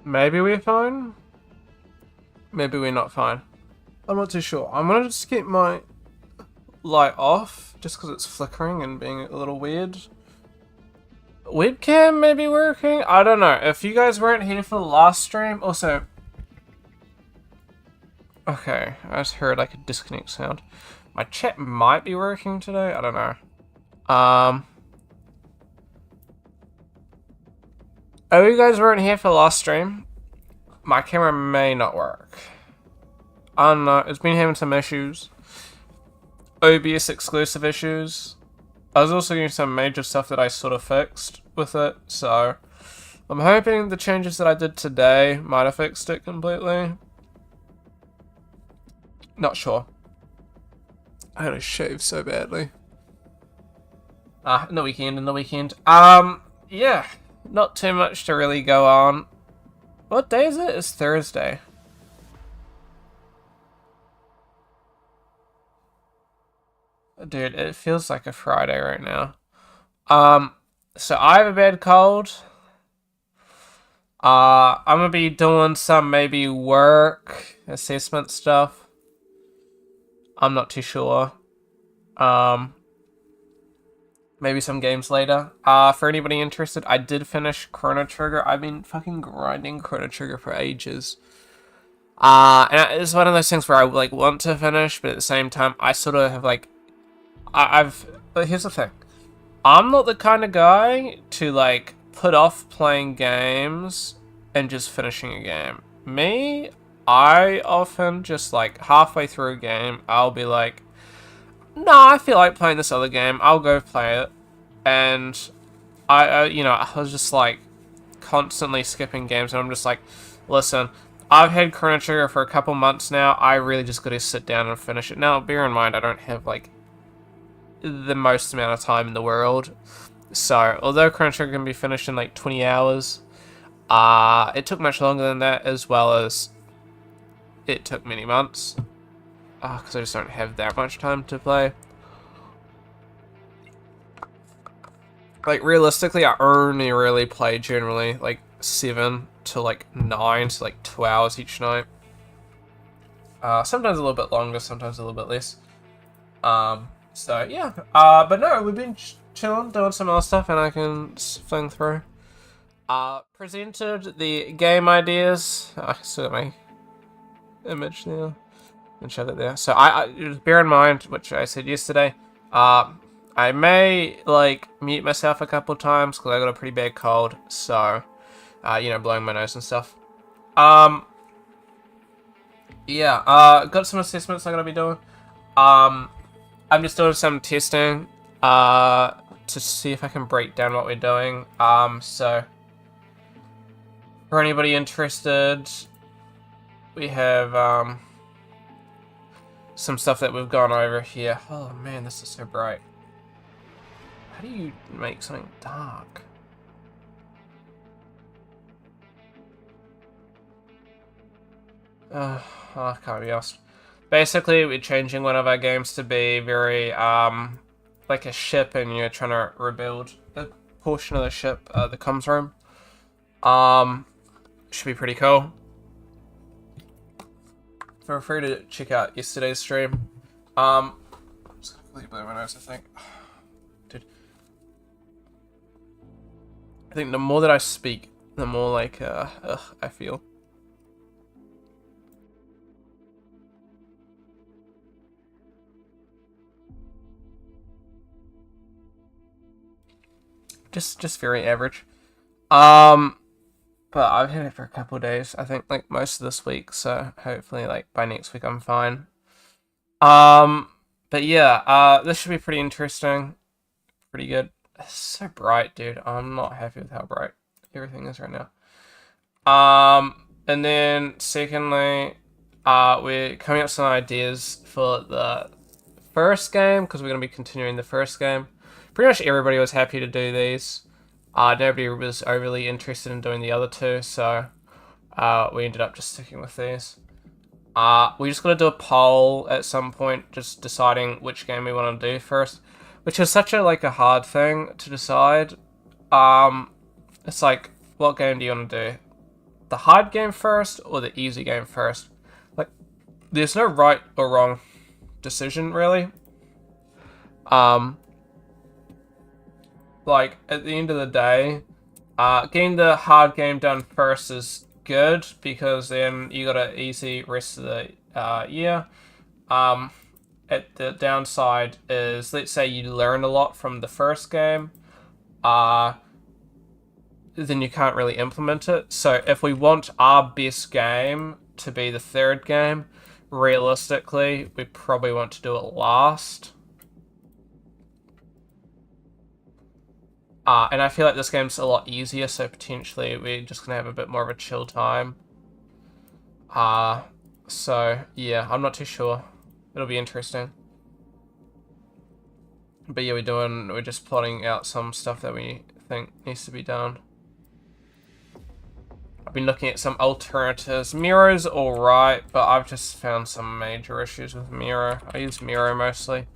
Maybe we're fine. Maybe we're not fine. I'm not too sure. I'm gonna just keep my light off just because it's flickering and being a little weird. Webcam may be working. I don't know. If you guys weren't here for the last stream, also. Okay, I just heard like a disconnect sound. My chat might be working today. I don't know. Oh, you guys weren't here for the last stream. My camera may not work. I don't know. It's been having some issues. OBS exclusive issues. I was also getting some major stuff that I sort of fixed with it, so I'm hoping the changes that I did today might have fixed it completely. Not sure. I had to shave so badly. In the weekend. Yeah. Not too much to really go on. What day is it? It's Thursday. Dude, it feels like a Friday right now. So I have a bad cold. I'm gonna be doing some maybe work assessment stuff. I'm not too sure. Maybe some games later. For anybody interested, I did finish Chrono Trigger. I've been fucking grinding Chrono Trigger for ages. And it's one of those things where I like want to finish, but at the same time, I sort of have like, but here's the thing. I'm not the kind of guy to like put off playing games and just finishing a game. Me, I often just like halfway through a game, I'll be like, nah, I feel like playing this other game. I'll go play it. And I was just like constantly skipping games, and I'm just like, listen, I've had Chrono Trigger for a couple months now. I really just got to sit down and finish it. Now, bear in mind, I don't have like the most amount of time in the world. So, although Chrono Trigger can be finished in like 20 hours, it took much longer than that, as well as it took many months. Because I just don't have that much time to play. Like, realistically, I only really play generally, like, 7 to, like, 9 to, like, 2 hours each night. Sometimes a little bit longer, sometimes a little bit less. So, yeah. But no, we've been chilling, doing some other stuff, and I can fling through. Presented the game ideas. I saw my image there. And show that there. So I bear in mind, which I said yesterday, I may like mute myself a couple times because I got a pretty bad cold. So, blowing my nose and stuff. Yeah. Got some assessments I'm gonna be doing. I'm just doing some testing. To see if I can break down what we're doing. So for anybody interested, we have some stuff that we've gone over here. Oh man, this is so bright. How do you make something dark? I can't be asked. Basically, we're changing one of our games to be very, like a ship, and you're trying to rebuild a portion of the ship, the comms room. Should be pretty cool. Feel free to check out yesterday's stream. I'm just gonna completely blow my nose, I think. Dude. I think the more that I speak, the more like, I feel. Just very average. But I've had it for a couple of days. I think like most of this week, so hopefully like by next week I'm fine. But yeah, this should be pretty interesting. Pretty good. It's so bright, dude. I'm not happy with how bright everything is right now. And then secondly, we're coming up with some ideas for the first game, because we're going to be continuing the first game. Pretty much everybody was happy to do these. Nobody was overly interested in doing the other two, so we ended up just sticking with these. We just got to do a poll at some point, just deciding which game we want to do first, which is such a hard thing to decide. It's like, what game do you want to do? the hard game first or the easy game first. Like, there's no right or wrong decision, really. Like, at the end of the day, getting the hard game done first is good, because then you got an easy rest of the year. At the downside is, let's say you learn a lot from the first game, then you can't really implement it. So if we want our best game to be the third game, realistically, we probably want to do it last. And I feel like this game's a lot easier, so potentially we're just gonna have a bit more of a chill time. So yeah, I'm not too sure. It'll be interesting. But yeah, we're just plotting out some stuff that we think needs to be done. I've been looking at some alternatives. Miro's alright, but I've just found some major issues with Miro. I use Miro mostly.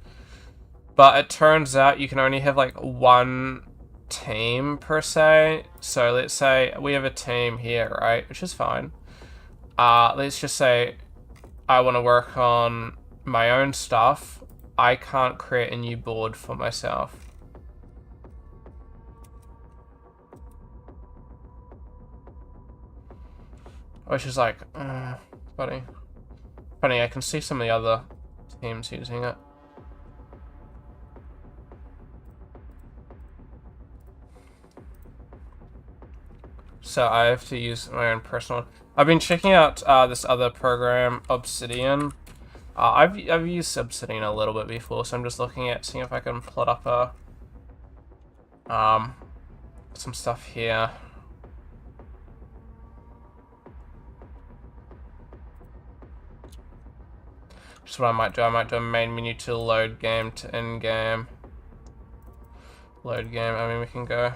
But it turns out you can only have like one team per se. So let's say we have a team here, right? Which is fine. Let's just say I want to work on my own stuff. I can't create a new board for myself. Which is like, funny. Funny, I can see some of the other teams using it. So I have to use my own personal. I've been checking out this other program, Obsidian. I've used Obsidian a little bit before, so I'm just looking at seeing if I can plot up some stuff here. Just what I might do. I might do a main menu to load game to end game. Load game. I mean, we can go.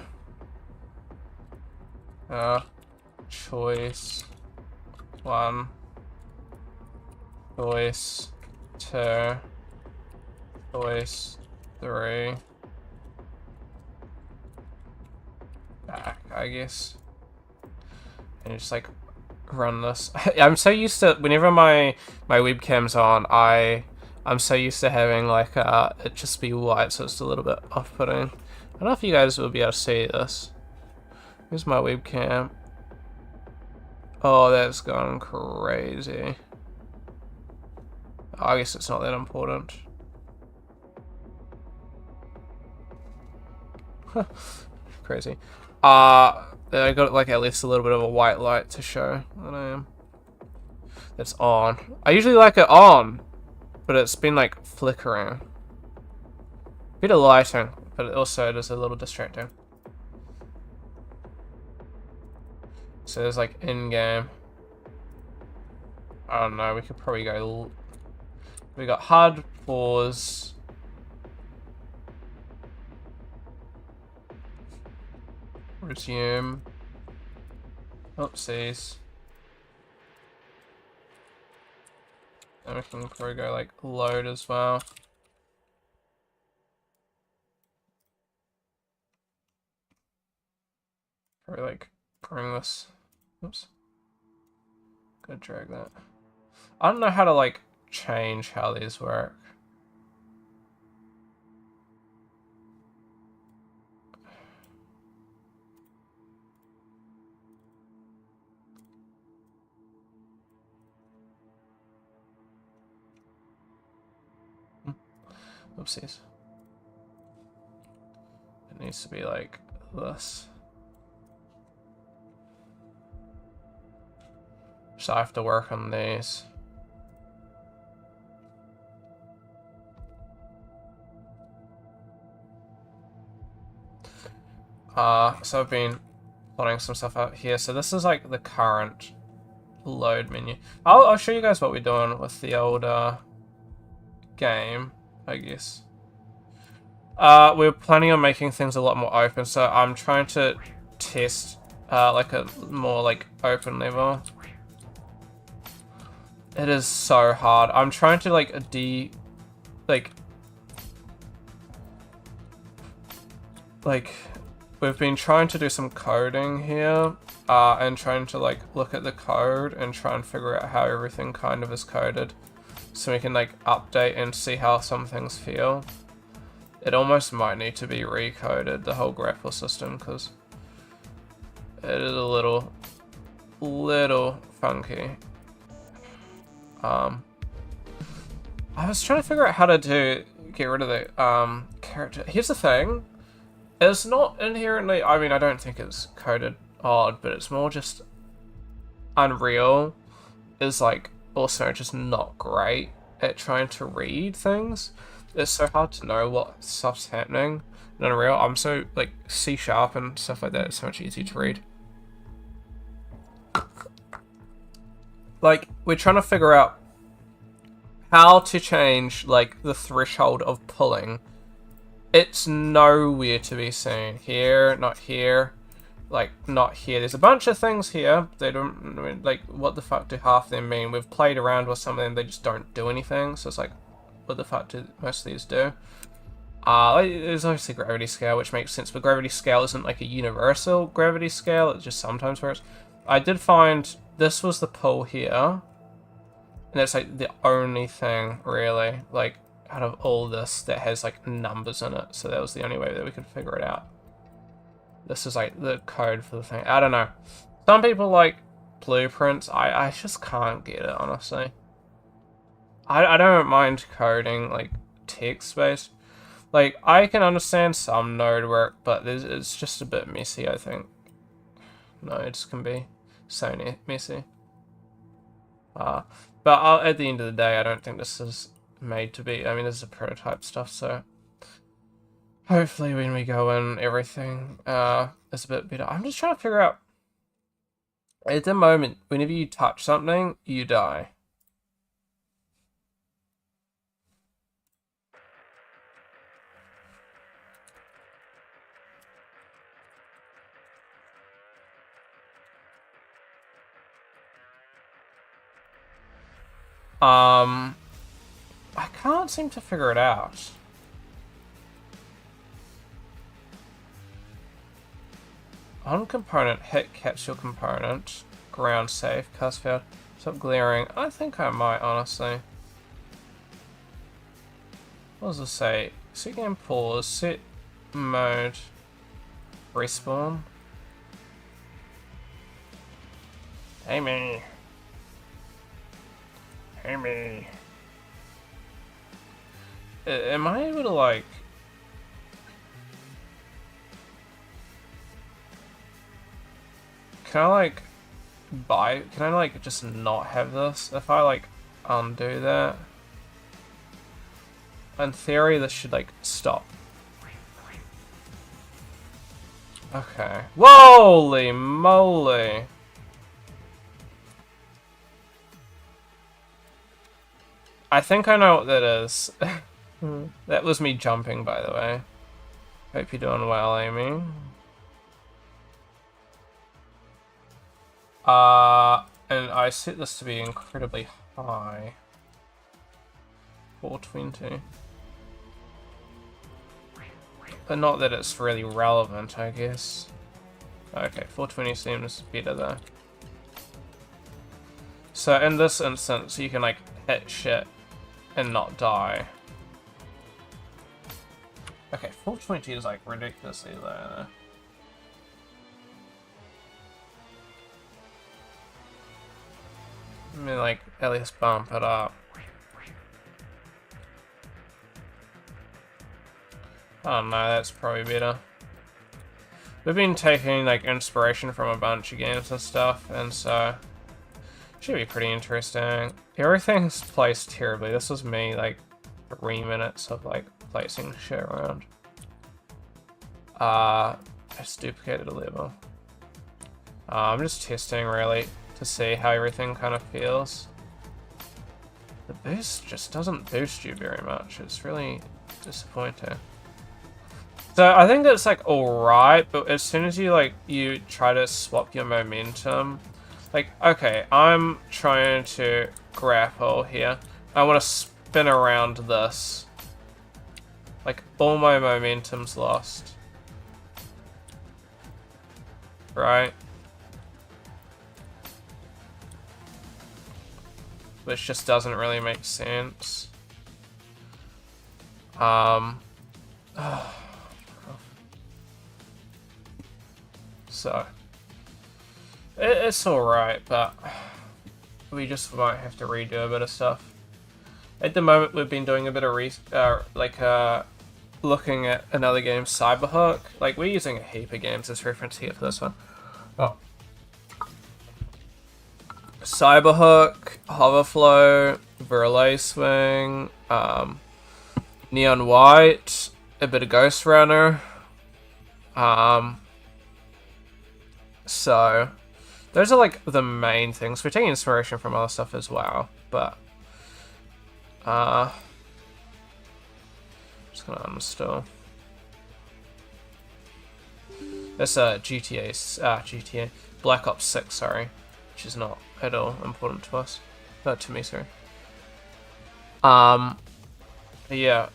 Choice 1. Choice 2. Choice 3. Back, I guess. And just like run this. I'm so used to whenever my webcam's on, I'm so used to having like it just be white, so it's a little bit off-putting. I don't know if you guys will be able to see this. Here's my webcam. Oh, that's gone crazy. I guess it's not that important. Crazy. I got like at least a little bit of a white light to show that I am. That's on. I usually like it on, but it's been like flickering. Bit of lighting, but also it is a little distracting. So there's like in-game. I don't know, we could probably go. We got hard pause. Resume. Oopsies. And we can probably go like load as well. Probably like bring this. Oops. Gotta drag that. I don't know how to like change how these work. Oopsies. It needs to be like this. So I have to work on these. So I've been plotting some stuff out here. So this is like the current load menu. I'll show you guys what we're doing with the old game, I guess. We're planning on making things a lot more open, so I'm trying to test like a more like open level. It is so hard. I'm trying to like like we've been trying to do some coding here, and trying to like look at the code and try and figure out how everything kind of is coded, so we can like update and see how some things feel. It almost might need to be recoded, the whole grapple system, because it is a little funky. I was trying to figure out how to get rid of the character. Here's the thing. It's not inherently, I mean, I don't think it's coded odd, but it's more just Unreal is like also just not great at trying to read things. It's so hard to know what stuff's happening in Unreal. I'm so like C# and stuff like that. It's so much easier to read. Like, we're trying to figure out how to change like the threshold of pulling. It's nowhere to be seen. Here, not here, like not here. There's a bunch of things here. They don't, like, what the fuck do half of them mean? We've played around with some of them, they just don't do anything. So it's like, what the fuck do most of these do? There's obviously gravity scale, which makes sense, but gravity scale isn't like a universal gravity scale, it just sometimes works. I did find this was the pull here, and that's like the only thing really, like, out of all this that has like numbers in it, so that was the only way that we could figure it out. This is like the code for the thing. I don't know. Some people like blueprints. I just can't get it, honestly. I don't mind coding like text-based. Like, I can understand some node work, but it's just a bit messy, I think. Nodes can be so messy. But at the end of the day, I don't think this is made to be. I mean, this is a prototype stuff, so hopefully when we go in, everything is a bit better. I'm just trying to figure out, at the moment, whenever you touch something, you die. I can't seem to figure it out. On component, hit capsule component, ground safe, cast failed, stop glaring. I think I might, honestly. What does this say? Set game pause, set mode, respawn. Hey me. Hey me. Am I able to like... Can I like buy... Can I like just not have this? If I like undo that... In theory this should like stop. Okay. Holy moly! I think I know what that is. That was me jumping, by the way. Hope you're doing well, Amy. And I set this to be incredibly high. 420. But not that it's really relevant, I guess. Okay, 420 seems better though. So in this instance, you can like hit shit and not die. Okay, 420 is like ridiculously low. I mean, like, at least bump it up. Oh no, that's probably better. We've been taking like inspiration from a bunch of games and stuff, and so should be pretty interesting. Everything's placed terribly. This was me like 3 minutes of like placing shit around. I just duplicated a level. I'm just testing really to see how everything kind of feels. The boost just doesn't boost you very much. It's really disappointing. So I think it's like alright, but as soon as you try to swap your momentum, like, okay, I'm trying to grapple here. I want to spin around this. Like, all my momentum's lost. Right? which just doesn't really make sense. So it's alright, but we just might have to redo a bit of stuff. At the moment, we've been doing a bit of looking at another game, Cyberhook. Like, we're using a heap of games as reference here for this one. Oh. Cyberhook, Hoverflow, Relay Swing, Neon White, a bit of Ghost Runner. So those are like the main things. We're taking inspiration from other stuff as well, but just gonna uninstall. That's GTA Black Ops 6, sorry, which is not at all important to us. To me, sorry. Yeah.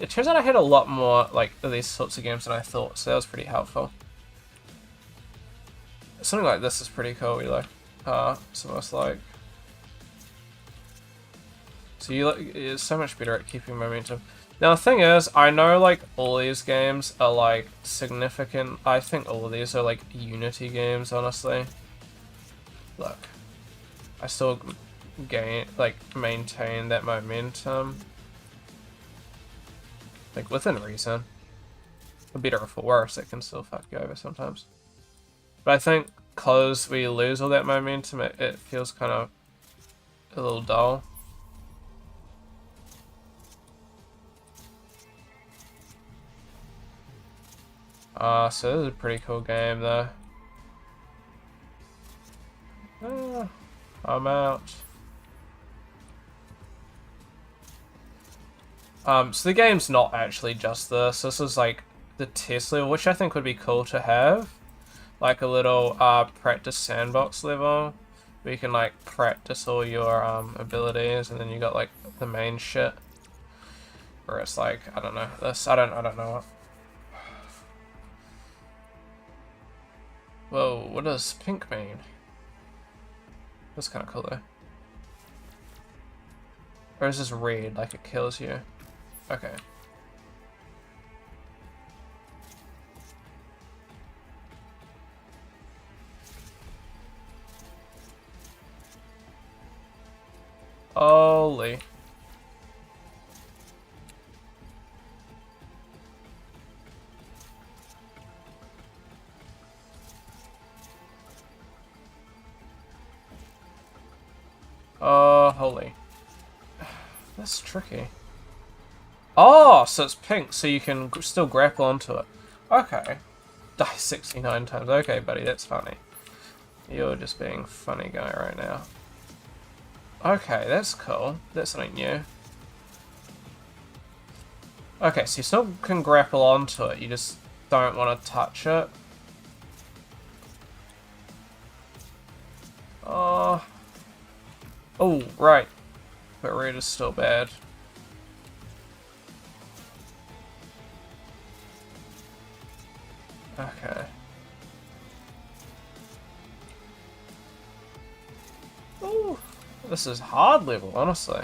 It turns out I had a lot more like these sorts of games than I thought, so that was pretty helpful. Something like this is pretty cool, you like. It's almost like. So it's so much better at keeping momentum. Now the thing is, I know like all these games are like significant. I think all of these are like Unity games, honestly. Look, I still maintain that momentum. Like, within reason. For better or for worse, it can still fuck you over sometimes. But I think, cause we lose all that momentum, it feels kind of a little dull. So this is a pretty cool game, though. I'm out. So the game's not actually just this. This is like the test level, which I think would be cool to have. Like a little practice sandbox level where you can like practice all your abilities, and then you got like the main shit. Where it's like, I don't know, this I don't know what. Whoa, what does pink mean? That's kinda cool though. Or is this red, like it kills you? Okay. Holy. Oh, holy. That's tricky. Oh, so it's pink, so you can still grapple onto it. Okay. Die 69 times. Okay, buddy, that's funny. You're just being a funny guy right now. Okay, that's cool. That's something new. Okay, so you still can grapple onto it, you just don't want to touch it. Oh, right. But red is still bad. Okay. Ooh, this is hard level, honestly.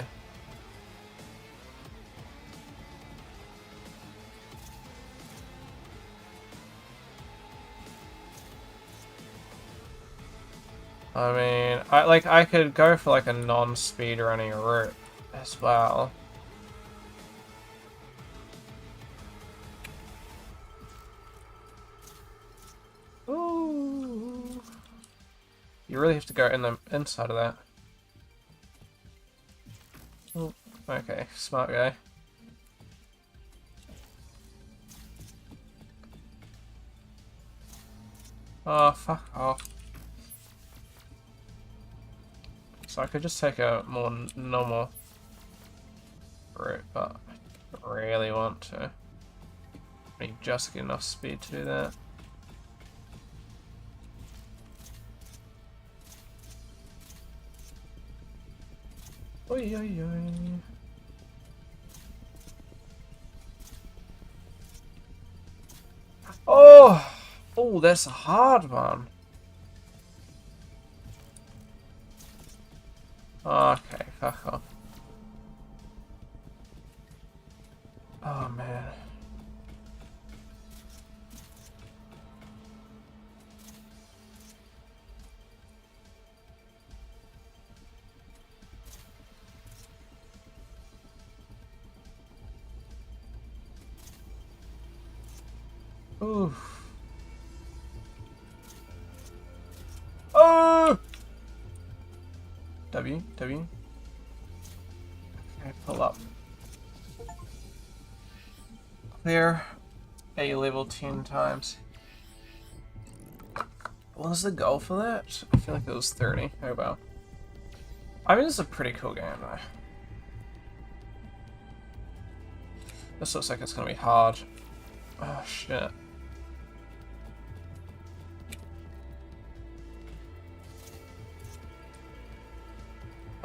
I mean, I could go for like a non-speed running route as well. Ooh. You really have to go in the inside of that. Ooh. Okay, smart guy. Oh, fuck off. So I could just take a more normal route, but I don't really want to. I need just get enough speed to do that. Oi, oi, oi. Oh! Oh, that's a hard one. Okay, Fuck off. Oh man. Oof. Oh! W. Okay, pull up. Clear. A level 10 times. What was the goal for that? I feel like it was 30. Oh well. I mean, this is a pretty cool game though. This looks like it's gonna be hard. Oh shit.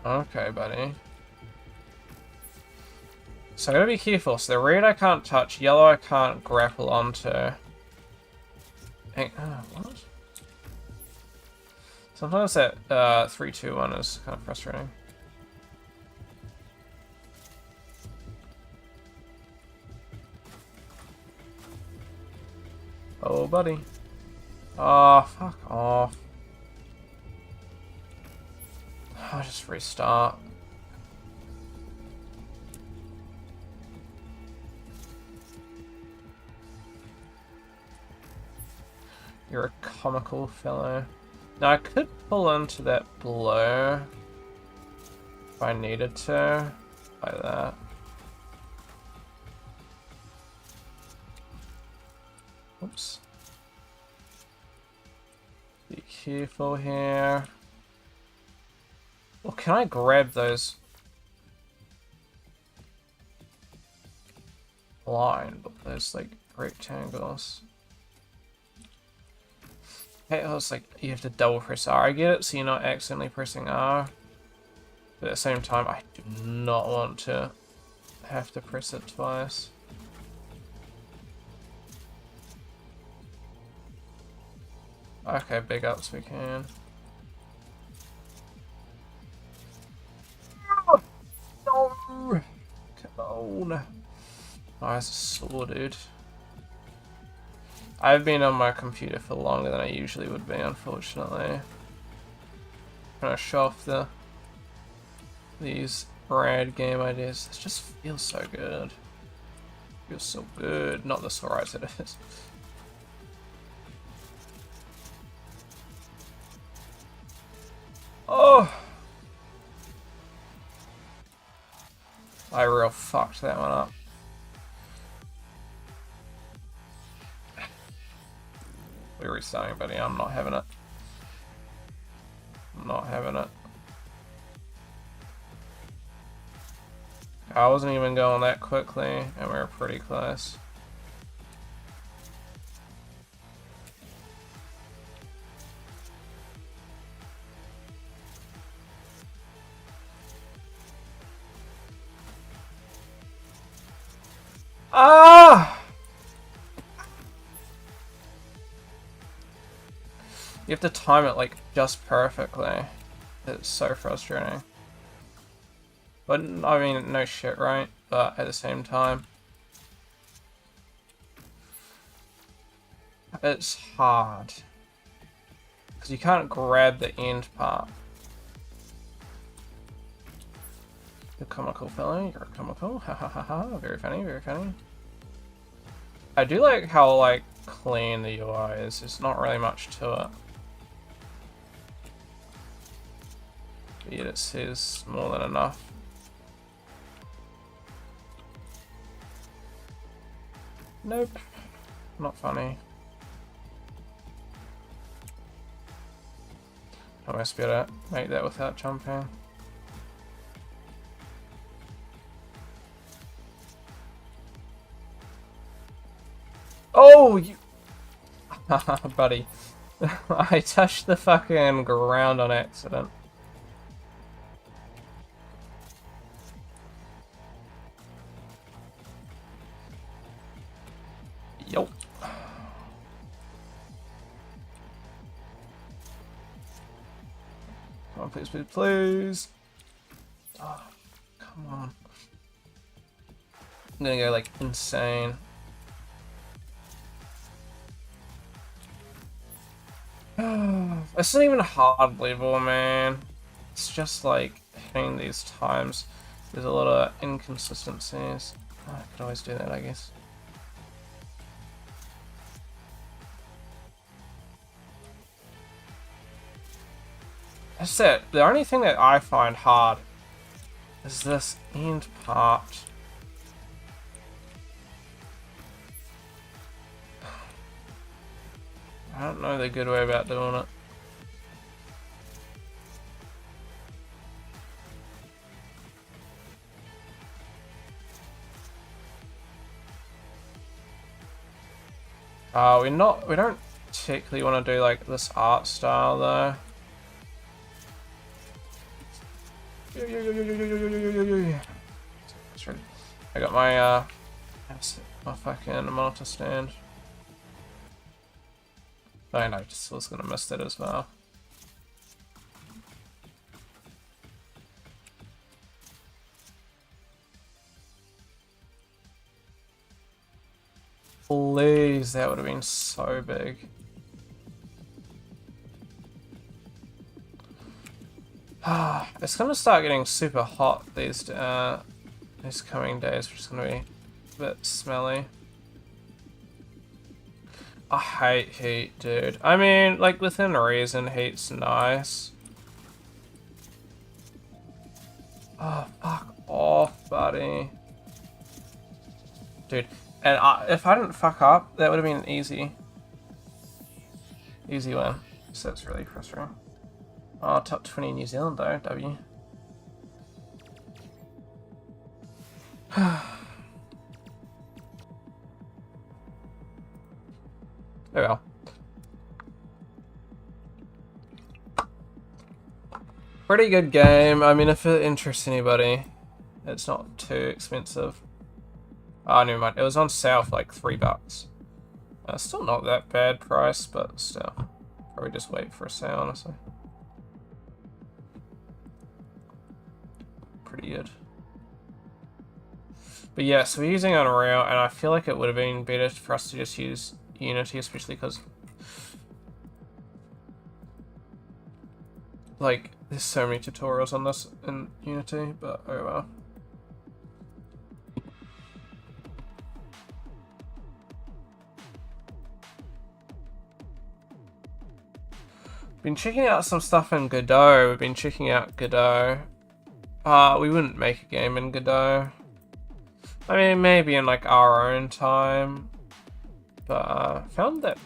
Okay, buddy. So I gotta be careful. So the red I can't touch, yellow I can't grapple onto. What? Sometimes that 3, 2, 1 is kind of frustrating. Oh, buddy. Oh, fuck off. I'll just restart. You're a comical fellow. Now I could pull into that blow if I needed to, like that. Oops. Be careful here. Well, can I grab those those like rectangles? Okay, I was like, you have to double press R. I get it, so you're not accidentally pressing R. But at the same time, I do not want to have to press it twice. Okay, big ups we can. No! Come on. Oh, it's a saw, dude. I've been on my computer for longer than I usually would be, unfortunately. I'm trying to show off these rad game ideas. This just feels so good. Feels so good. Not the saw as it is. Oh! I real fucked that one up. We're restarting, buddy. I'm not having it. I'm not having it. I wasn't even going that quickly, and we were pretty close. Ah! You have to time it like just perfectly. It's so frustrating. But I mean, no shit, right? But at the same time, it's hard because you can't grab the end part. You're a comical fellow. You're a comical. Ha ha ha ha. Very funny. Very funny. I do like how like clean the UI is. There's not really much to it. But yet it says more than enough. Nope. Not funny. I must be able to make that without jumping. Oh, you... buddy. I touched the fucking ground on accident. Yo. Come on, please, please, please. Oh, come on. I'm gonna go like insane. It's not even a hard level, man. It's just like hitting these times. There's a lot of inconsistencies. Oh, I could always do that, I guess. That's it. The only thing that I find hard is this end part. I don't know the good way about doing it. We don't particularly want to do like this art style though. I got my my fucking monitor stand. I know, just was gonna miss that as well. Please, that would have been so big. It's gonna start getting super hot these coming days, which is gonna be a bit smelly. I hate heat, dude. I mean, like within reason, heat's nice. Oh, fuck off, buddy. Dude, and if I didn't fuck up, that would have been an easy win. So that's really frustrating. Oh, top 20 in New Zealand though, W. Oh well. Pretty good game. I mean, if it interests anybody, it's not too expensive. Oh, never mind. It was on sale for like $3. Still not that bad price, but still. Probably just wait for a sale, honestly. Pretty good. But yeah, so we're using Unreal, and I feel like it would have been better for us to just use Unity, especially because like there's so many tutorials on this in Unity, but oh well. Been checking out some stuff in Godot. We've been checking out Godot. We wouldn't make a game in Godot. I mean, maybe in like our own time. But found that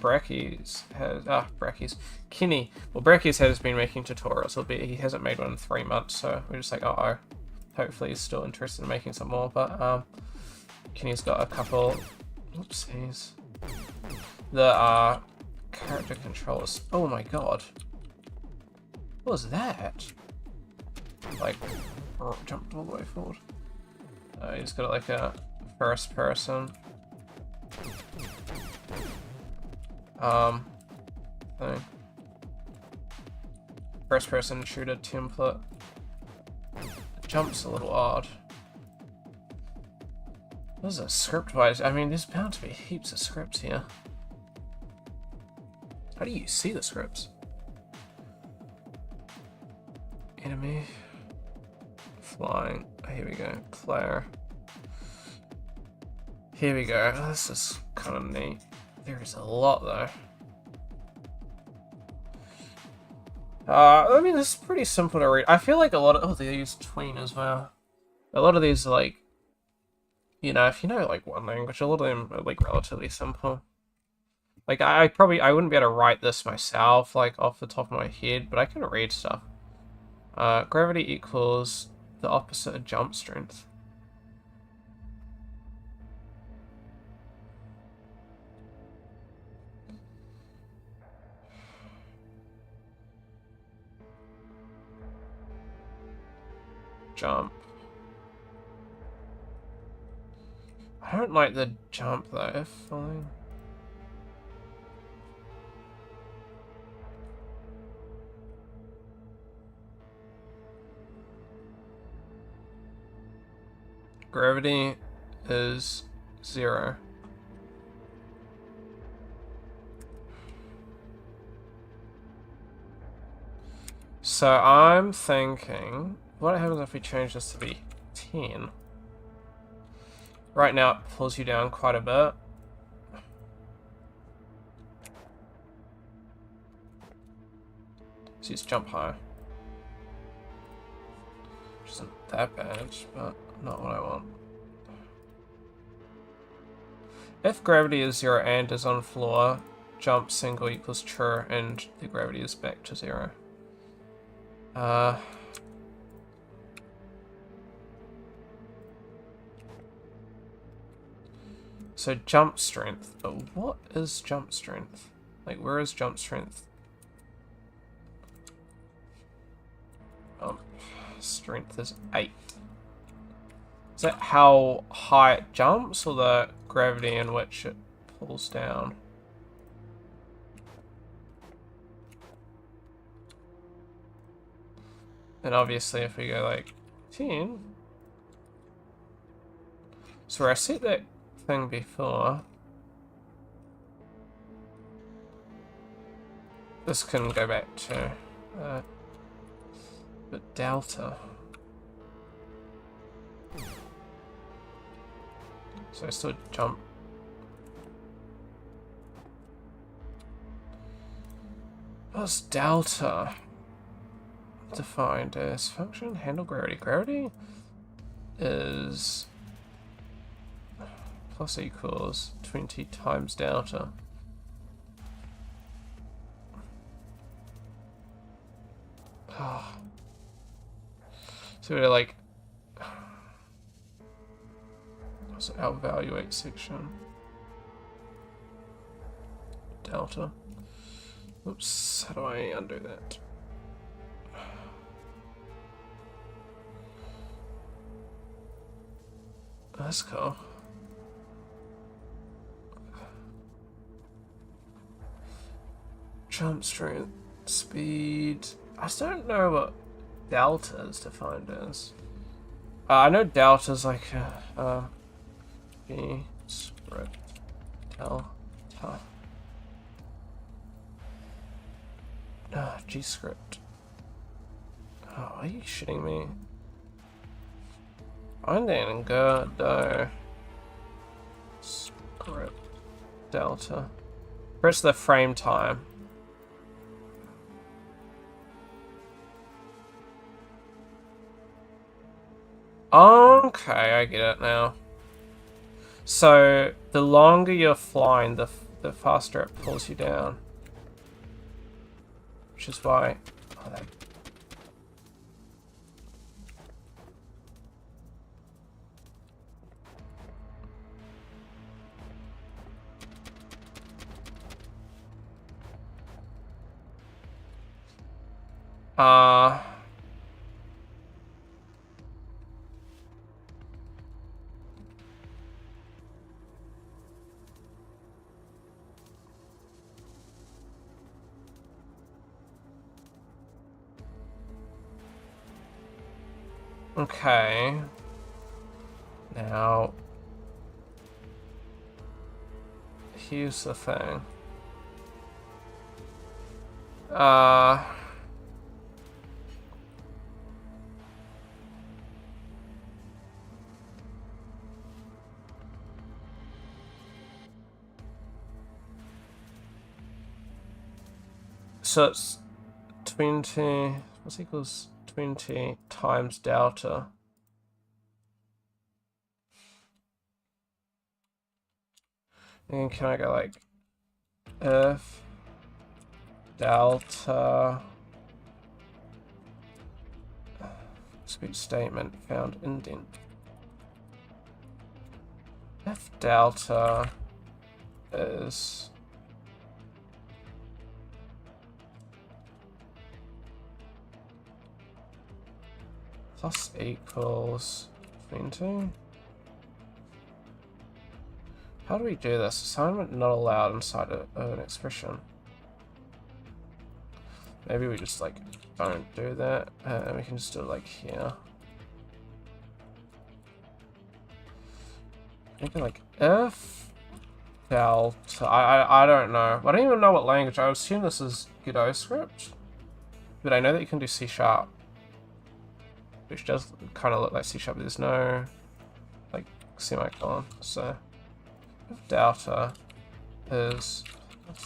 Kenny. Well, Bracky's has been making tutorials. He hasn't made one in 3 months, so we're just like, uh-oh. Hopefully he's still interested in making some more. But Kenny's got a couple. Oopsies. The character controls. Oh my god. What was that? Like, jumped all the way forward. He's got like a first person thing. First person shooter template. The jump's a little odd. What is a script wise? I mean, there's bound to be heaps of scripts here. How do you see the scripts? Enemy. Flying. Here we go. Player. Here we go. Oh, this is kind of neat. There is a lot though. I mean, this is pretty simple to read. I feel like a lot of... Oh, they use tween as well. A lot of these are like... You know, if you know like one language, a lot of them are like relatively simple. Like, I wouldn't be able to write this myself, like, off the top of my head, but I can read stuff. Gravity equals the opposite of jump strength. Jump. I don't like the jump though, if fine. gravity is 0. So I'm thinking, what happens if we change this to be 10? Right now it pulls you down quite a bit. So just jump high. Which isn't that bad, but not what I want. If gravity is 0 and is on floor, jump single equals true and the gravity is back to 0. So jump strength, but what is jump strength? Like, where is jump strength? Strength is 8. Is that how high it jumps, or the gravity in which it pulls down? And obviously if we go like 10, so where I set that thing before, this can go back to the delta. So I still jump. What's delta? Defined as function handle gravity. Gravity is plus equals 20 times delta. Oh. So we're like, what's our evaluate section? Delta. Oops, how do I undo that? That's cool. Jump strength, speed. I still don't know what delta is defined as. I know delta is like B script delta. G script. Oh, are you shitting me? I'm doing good though. Script delta. Press the frame time. Okay, I get it now. So the longer you're flying, the faster it pulls you down. Which is why. Oh, that. Okay. Now, here's the thing. So it's 20, what's equals 20 times delta. And can I go like if delta speech statement found indent. If delta is plus equals 20. How do we do this? Assignment not allowed inside of an expression. Maybe we just like don't do that, and we can just do it like here. Maybe like if delta. I don't know. I don't even know what language. I would assume this is Godot script, but I know that you can do C#, which does kind of look like C#. But there's no like semicolon. So if delta is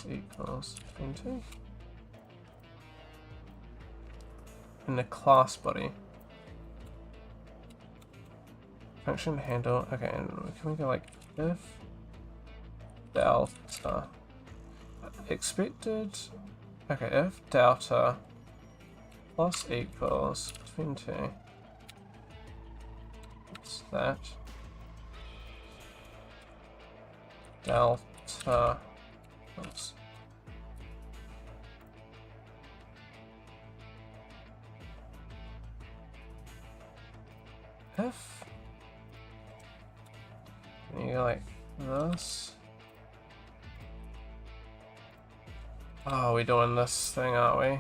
equals 20 in the class body. Function handle. Okay, and can we go like if delta expected? Okay, if delta plus equals 20. What's that? Delta. Oops. If you go like this. Oh, we're doing this thing, aren't we?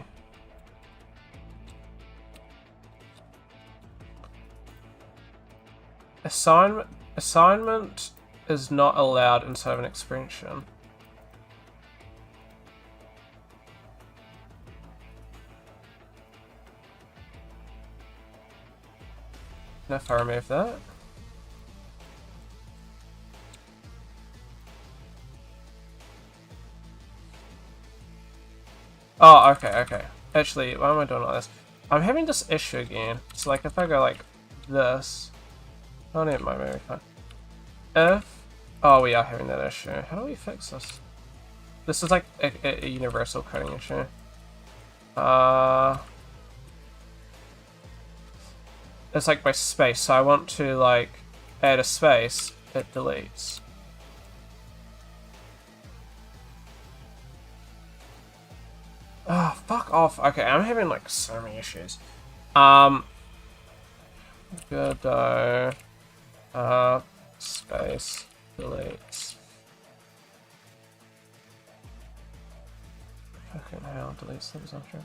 Assignment is not allowed inside of an expression. And if I remove that. Oh, okay. Actually, why am I doing all this? I'm having this issue again. So like if I go like this. I don't need my memory card. If... Oh, we are having that issue. How do we fix this? This is like a universal coding issue. It's like by space, so I want to like add a space, it deletes. Oh, fuck off. Okay, I'm having like so many issues. Godot, space, deletes. Fucking hell, deletes things after.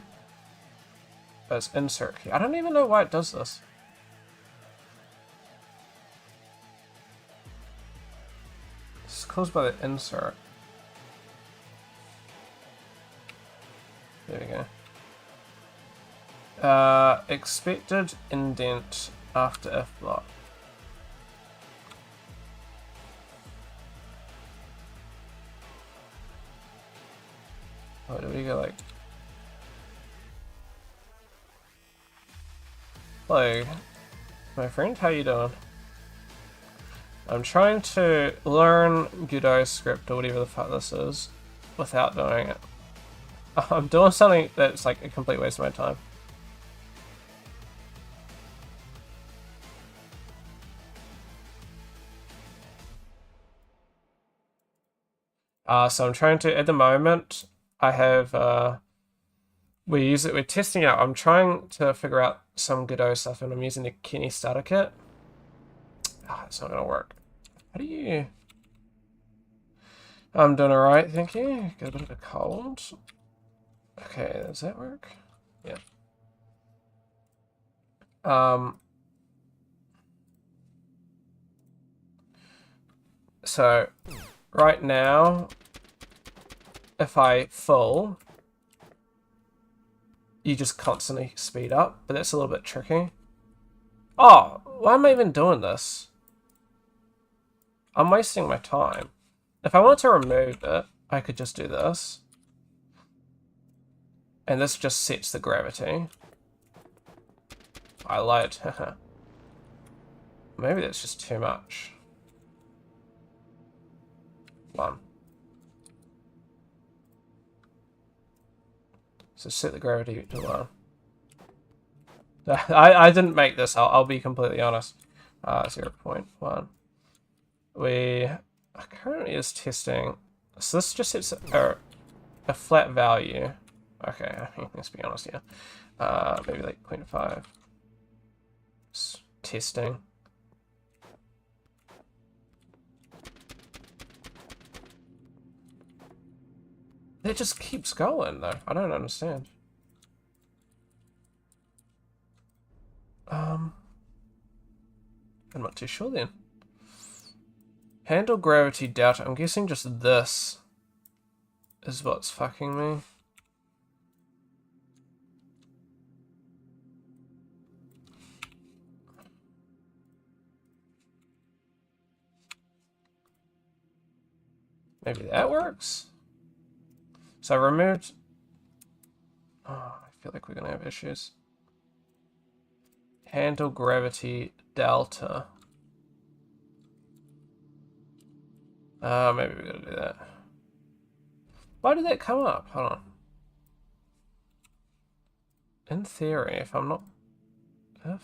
But it's insert key. I don't even know why it does this. It's caused by the insert. There we go. Expected indent after if block. Oh, do we go like... Hello, my friend, how you doing? I'm trying to learn Godot script or whatever the fuck this is without doing it. I'm doing something that's like a complete waste of my time. So I'm trying to, at the moment, I have, we're testing out, I'm trying to figure out some Godot stuff and I'm using the Kenny starter kit. It's not gonna work. How do you... I'm doing alright, thank you. Got a bit of a cold. Okay, does that work? Yeah. So, right now, if I full, you just constantly speed up, but that's a little bit tricky. Oh, why am I even doing this? I'm wasting my time. If I want to remove it, I could just do this. And this just sets the gravity. I lied. Maybe that's just too much. 1. So set the gravity to 1. I didn't make this, I'll be completely honest. 0.1. We are currently just testing. So this just sets a flat value. Okay, I mean, let's be honest here. Maybe like 0.5. Just testing. It just keeps going though. I don't understand. I'm not too sure then. Handle gravity delta. I'm guessing just this is what's fucking me. Maybe that works? So I removed... Oh, I feel like we're gonna have issues. Handle gravity delta. Maybe we gotta do that. Why did that come up? Hold on. In theory, if I'm not... Just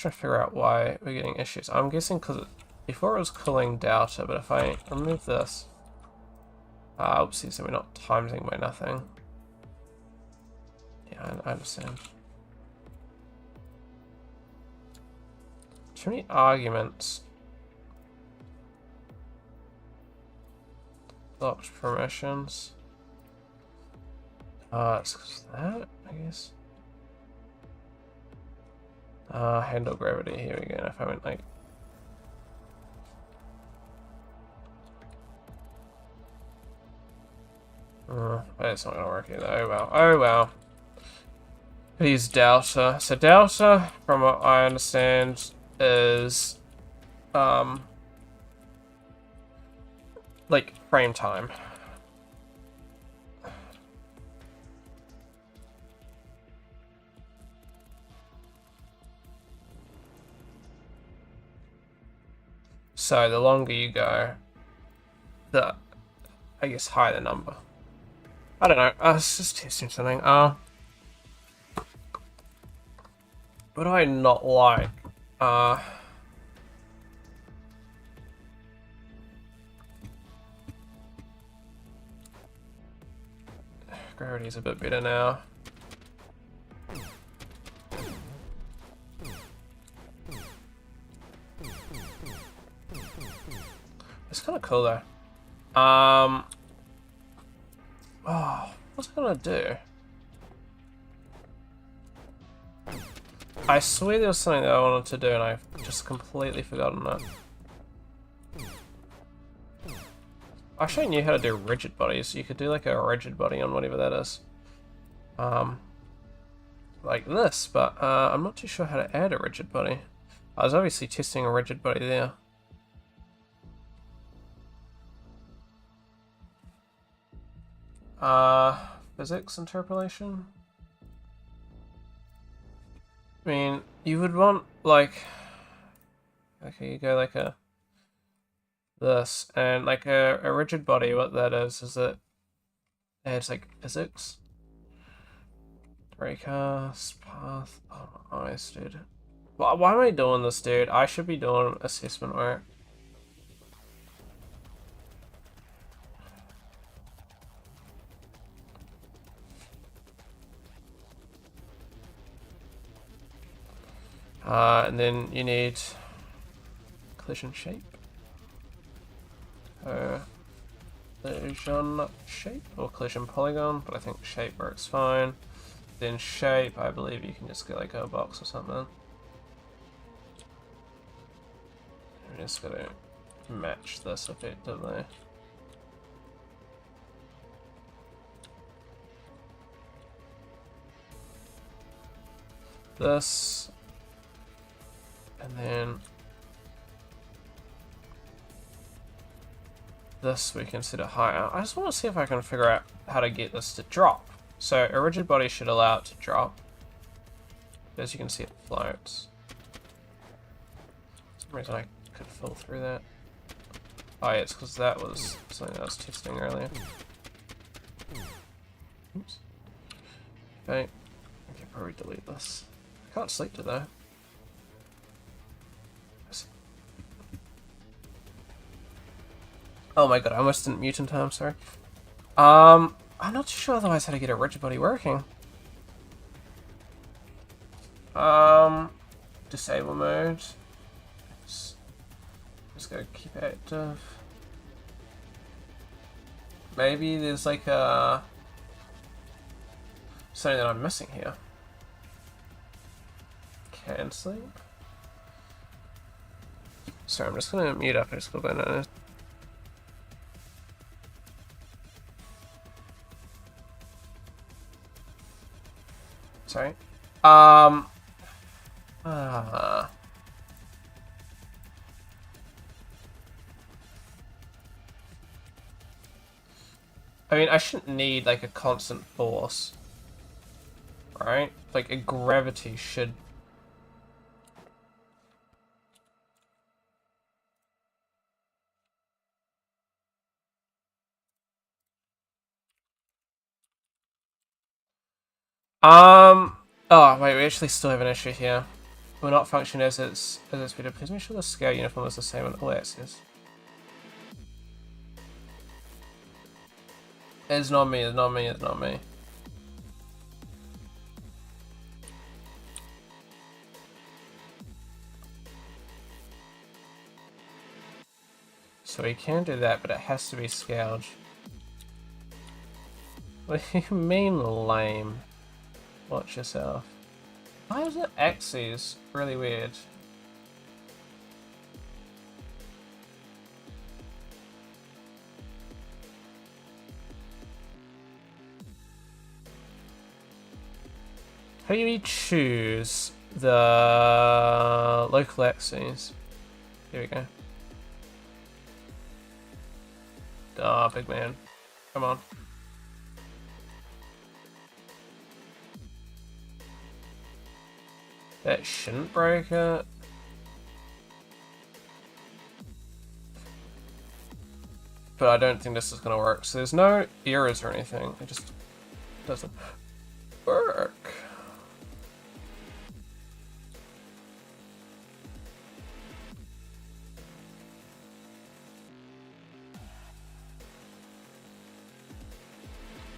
trying to figure out why we're getting issues. I'm guessing because before it was cooling delta, but if I remove this... oopsie, so we're not timesing by nothing. Yeah, I understand. Too many arguments. Locked permissions. It's 'cause of that, I guess. Handle gravity, here we go. If I went like... it's not gonna work either. Oh well. Oh well. Use delta. So delta, from what I understand, is like frame time. So the longer you go, the, I guess, higher the number. I don't know. It's just testing something. What do I not like? Gravity's a bit better now. It's kind of cool though. Oh, what's it gonna do? I swear there was something that I wanted to do and I've just completely forgotten it. I actually knew how to do rigid bodies. You could do like a rigid body on whatever that is. Like this, but I'm not too sure how to add a rigid body. I was obviously testing a rigid body there. Physics interpolation? I mean, you would want, like... Okay, you go like a... This, and like a rigid body, what that is it adds like physics. Recast, path... Oh, nice, dude. Why am I doing this, dude? I should be doing assessment work. And then you need collision shape. Collision shape or collision polygon, but I think shape works fine. Then shape, I believe you can just get like a box or something. I'm just gonna match this effectively. This. And then this we can set it higher. I just want to see if I can figure out how to get this to drop. So a rigid body should allow it to drop. As you can see, it floats. For some reason I could fill through that. Oh yeah, it's because that was something that I was testing earlier. Oops. Okay, I can probably delete this. I can't sleep today. Oh my god, I almost didn't mute in time, sorry. I'm not too sure otherwise how to get a rigid body working. Disable mode. Just go keep it active. Maybe there's like a... something that I'm missing here. Can sleep? Sorry, I'm just gonna mute up and just go banana. Sorry. I mean, I shouldn't need like a constant force, right? Like a gravity should. Oh wait, we actually still have an issue here. Will not function as its speed. Please make sure the scale uniform is the same on all axes. It's not me. It's not me. It's not me. So we can do that, but it has to be scaled. What do you mean lame? Watch yourself. Why is it axes? Really weird. How do you choose the local axes? Here we go. Ah, big man. Come on. That shouldn't break it. But I don't think this is gonna work. So there's no errors or anything. It just doesn't work.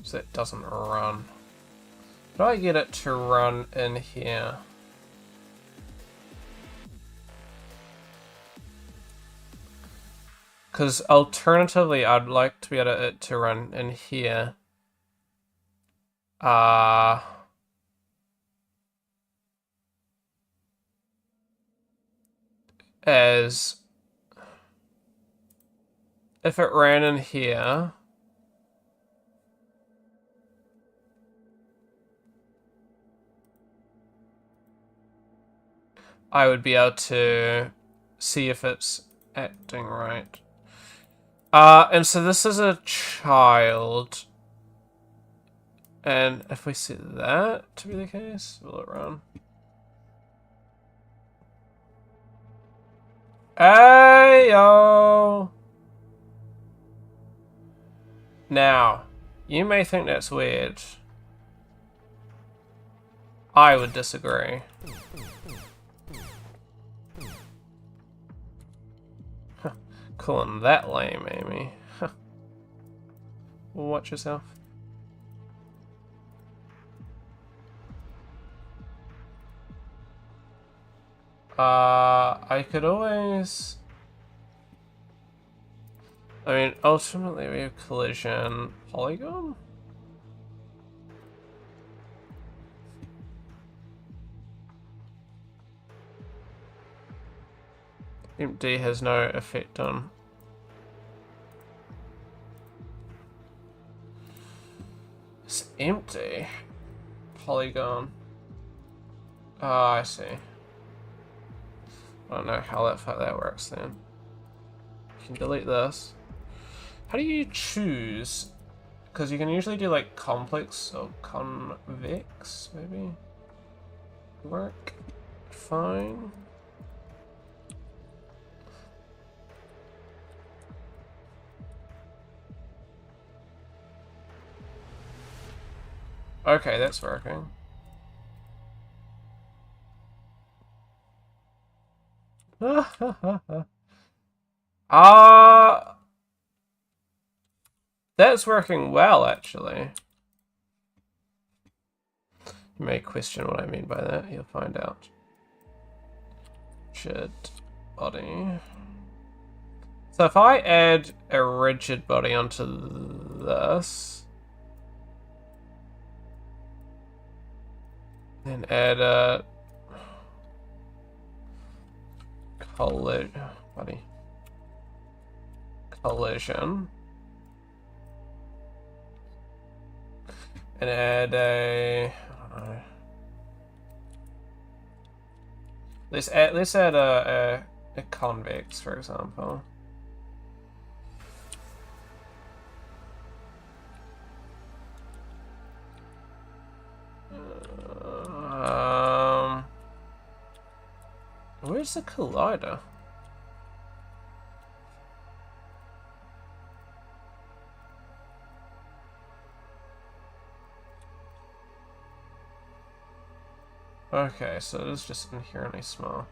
So it doesn't run. How do I get it to run in here? Because alternatively, I'd like to be able to run in here. As if it ran in here, I would be able to see if it's acting right. And so this is a child. And if we see that to be the case, will it run? Hey yo! Now, you may think that's weird. I would disagree. Calling that lame, Amy. Watch yourself. I could always... I mean, ultimately we have collision polygon? Empty has no effect on... It's empty. Polygon. Oh, I see. I don't know how that works then. You can delete this. How do you choose? Because you can usually do like complex or convex, maybe? Work. Fine. Okay, that's working. That's working well, actually. You may question what I mean by that. You'll find out. Rigid body. So if I add a rigid body onto this, then add a collision. buddy. Collision. And add a... I don't know. Let's add a convex, for example. Where's the collider? Okay, so it is just inherently small.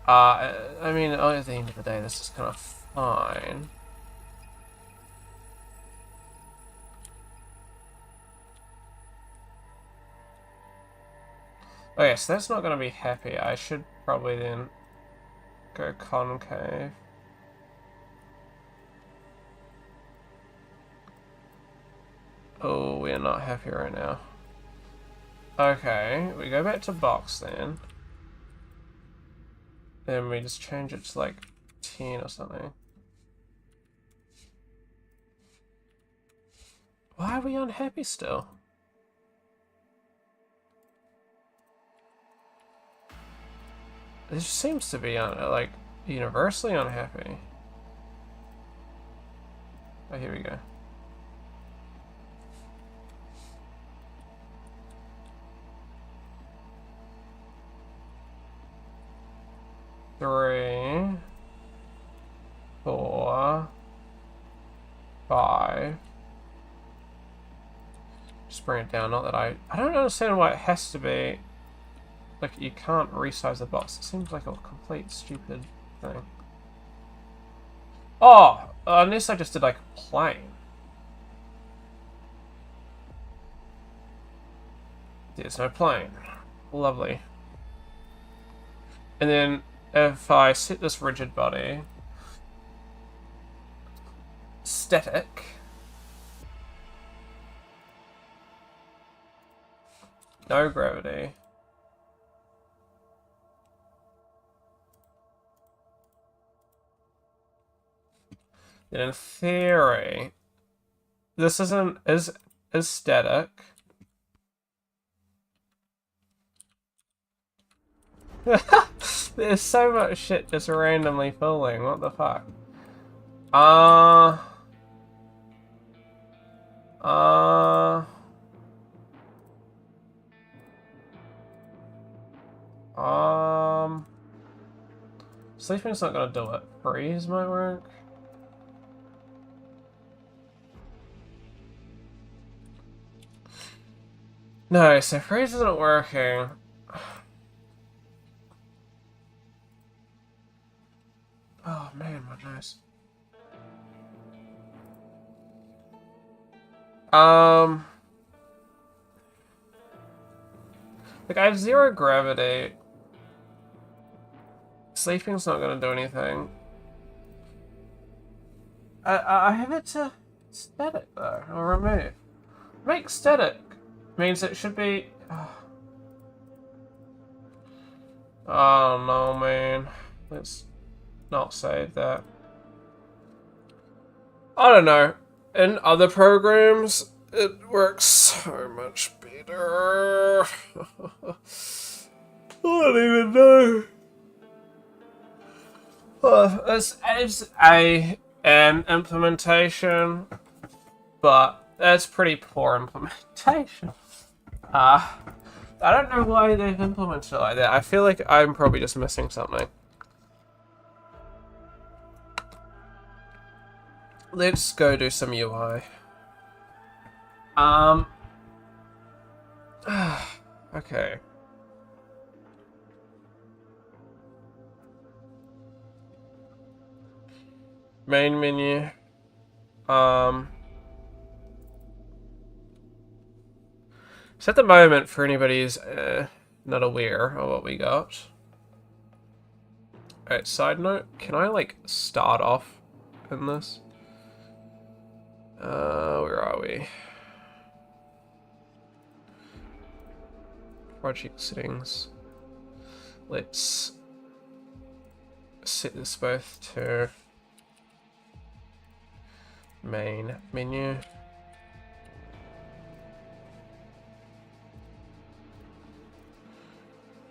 I mean, at the end of the day, this is kind of fine. Okay, so that's not going to be happy. I should probably then go concave. Oh, we are not happy right now. Okay, we go back to box then. Then we just change it to like 10 or something. Why are we unhappy still? This seems to be like universally unhappy. Oh, here we go. Three, 4, 5. Just bring it down. Not that I don't understand why it has to be. Like, you can't resize the box. It seems like a complete stupid thing. Oh, unless I just did like plain. There's no plane. Lovely. And then if I set this rigid body static, no gravity, then in theory this is static. There's so much shit just randomly falling. What the fuck? Sleeping's not gonna do it. Freeze might work. No, so freeze isn't working. Oh man, my nose. Like I have 0 gravity. Sleeping's not gonna do anything. I have it to static though, or remove. Make static means it should be. Oh no, man. Let's not save that. I don't know. In other programs, it works so much better. I don't even know. It's an implementation, but that's pretty poor implementation. I don't know why they've implemented it like that. I feel like I'm probably just missing something. Let's go do some UI. Okay. Main menu. So at the moment, for anybody who's not aware of what we got. Alright, side note, can I like start off in this? Where are we? Project settings. Let's set this both to main menu.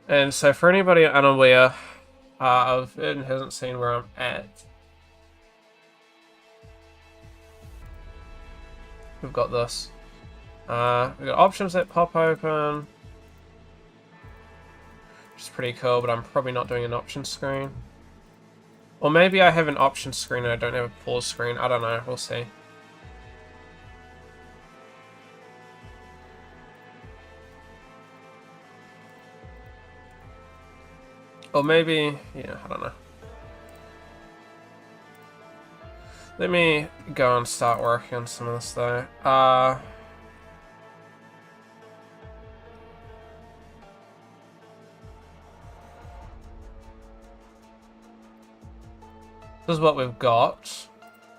And so for anybody unaware of it and hasn't seen where I'm at, we've got this. We've got options that pop open, which is pretty cool, but I'm probably not doing an option screen. Or maybe I have an option screen and I don't have a pause screen. I don't know. We'll see. Or maybe, yeah, I don't know. Let me go and start working on some of this though. This is what we've got.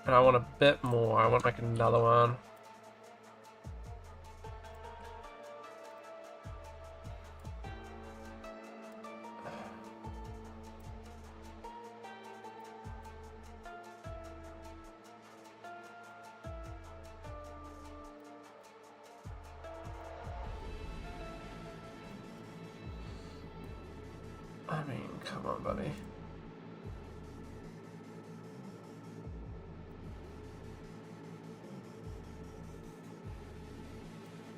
And I want a bit more. I want like another one. I mean, come on, buddy.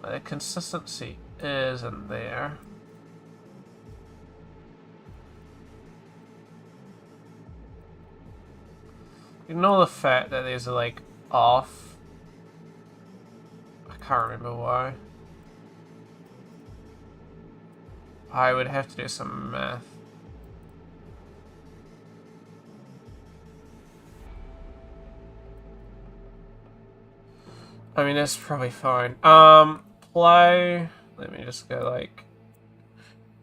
The consistency isn't there. Ignore the fact that these are like off. I can't remember why. I would have to do some math. I mean, that's probably fine. Play. Let me just go like.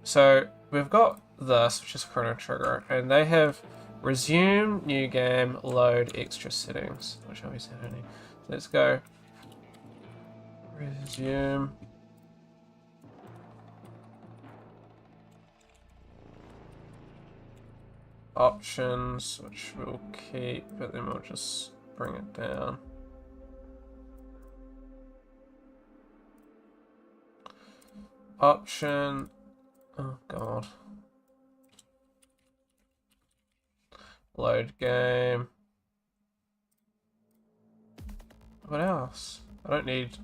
So we've got this, which is Chrono Trigger, and they have resume, new game, load, extra settings, which obviously I don't need. So let's go. Resume. Options, which we'll keep, but then we'll just bring it down. Option. Oh god. Load game. What else? I don't need.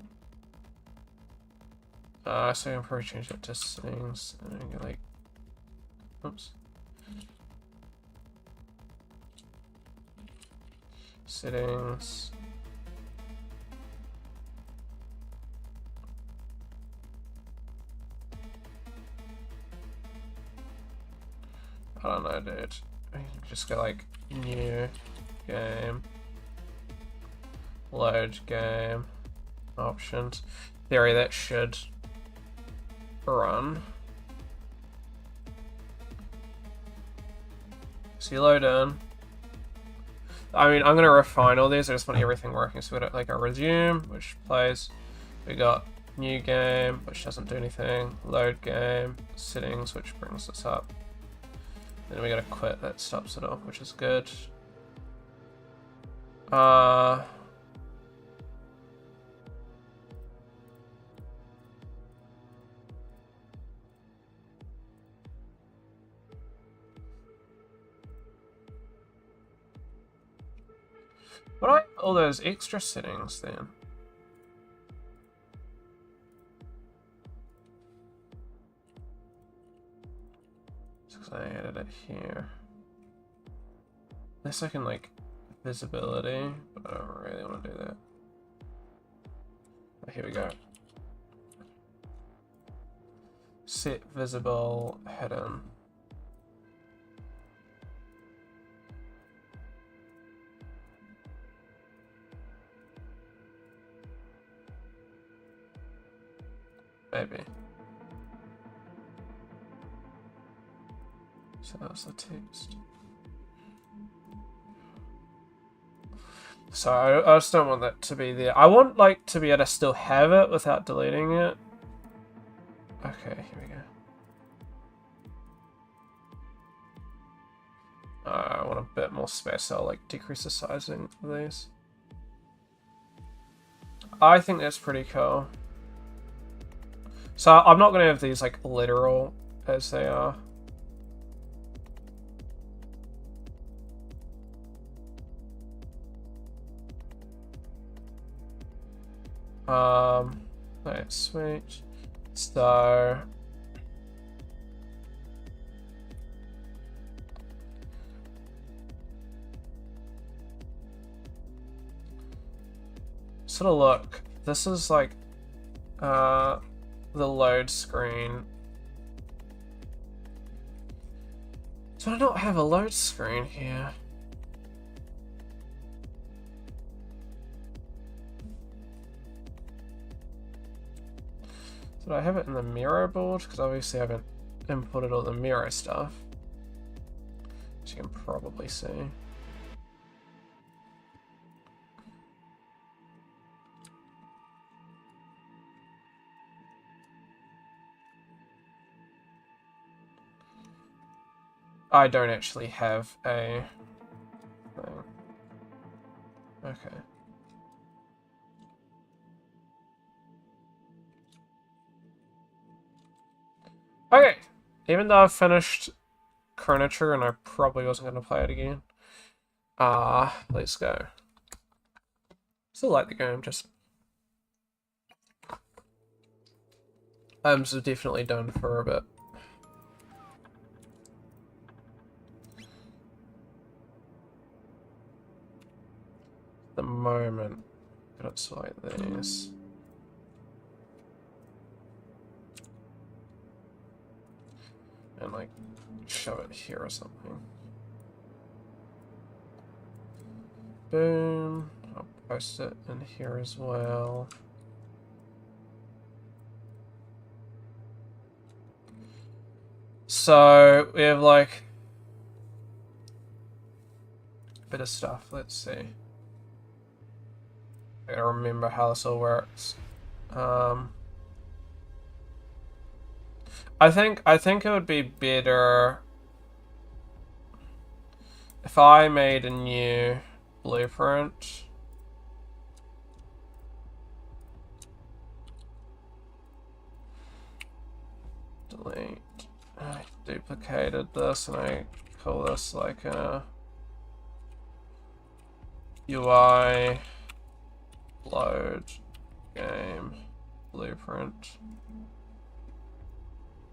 So I can probably change that to settings and then go like. Oops. Settings. I don't know, dude. Just go like new game, load game, options. Theory that should run. So you load in. I mean, I'm gonna refine all these. I just want everything working. So we got like a resume, which plays. We got new game, which doesn't do anything. Load game, settings, which brings this up. Then we got a quit that stops it off, which is good. What are all those extra settings then? I added it here. Unless I can like visibility, but I don't really want to do that. Oh, here we go. Set visible hidden. Maybe. So that's the text. So I just don't want that to be there. I want like to be able to still have it without deleting it. Okay, here we go. I want a bit more space, so I'll like decrease the sizing of these. I think that's pretty cool. So I'm not gonna have these like literal as they are. That's sweet. So sort of look. This is like the load screen. Do I not have a load screen here? Did I have it in the mirror board? Because obviously I haven't inputted all the mirror stuff. As you can probably see. I don't actually have a thing. Okay. Okay, even though I've finished Chrono Trigger and I probably wasn't going to play it again. Let's go. Still like the game, just... I'm so definitely done for a bit. The moment, it's like this. And like show it here or something. Boom. I'll post it in here as well. So we have like a bit of stuff. Let's see. I gotta remember how this all works. I think it would be better if I made a new blueprint. Delete. I duplicated this and I call this like a UI load game blueprint.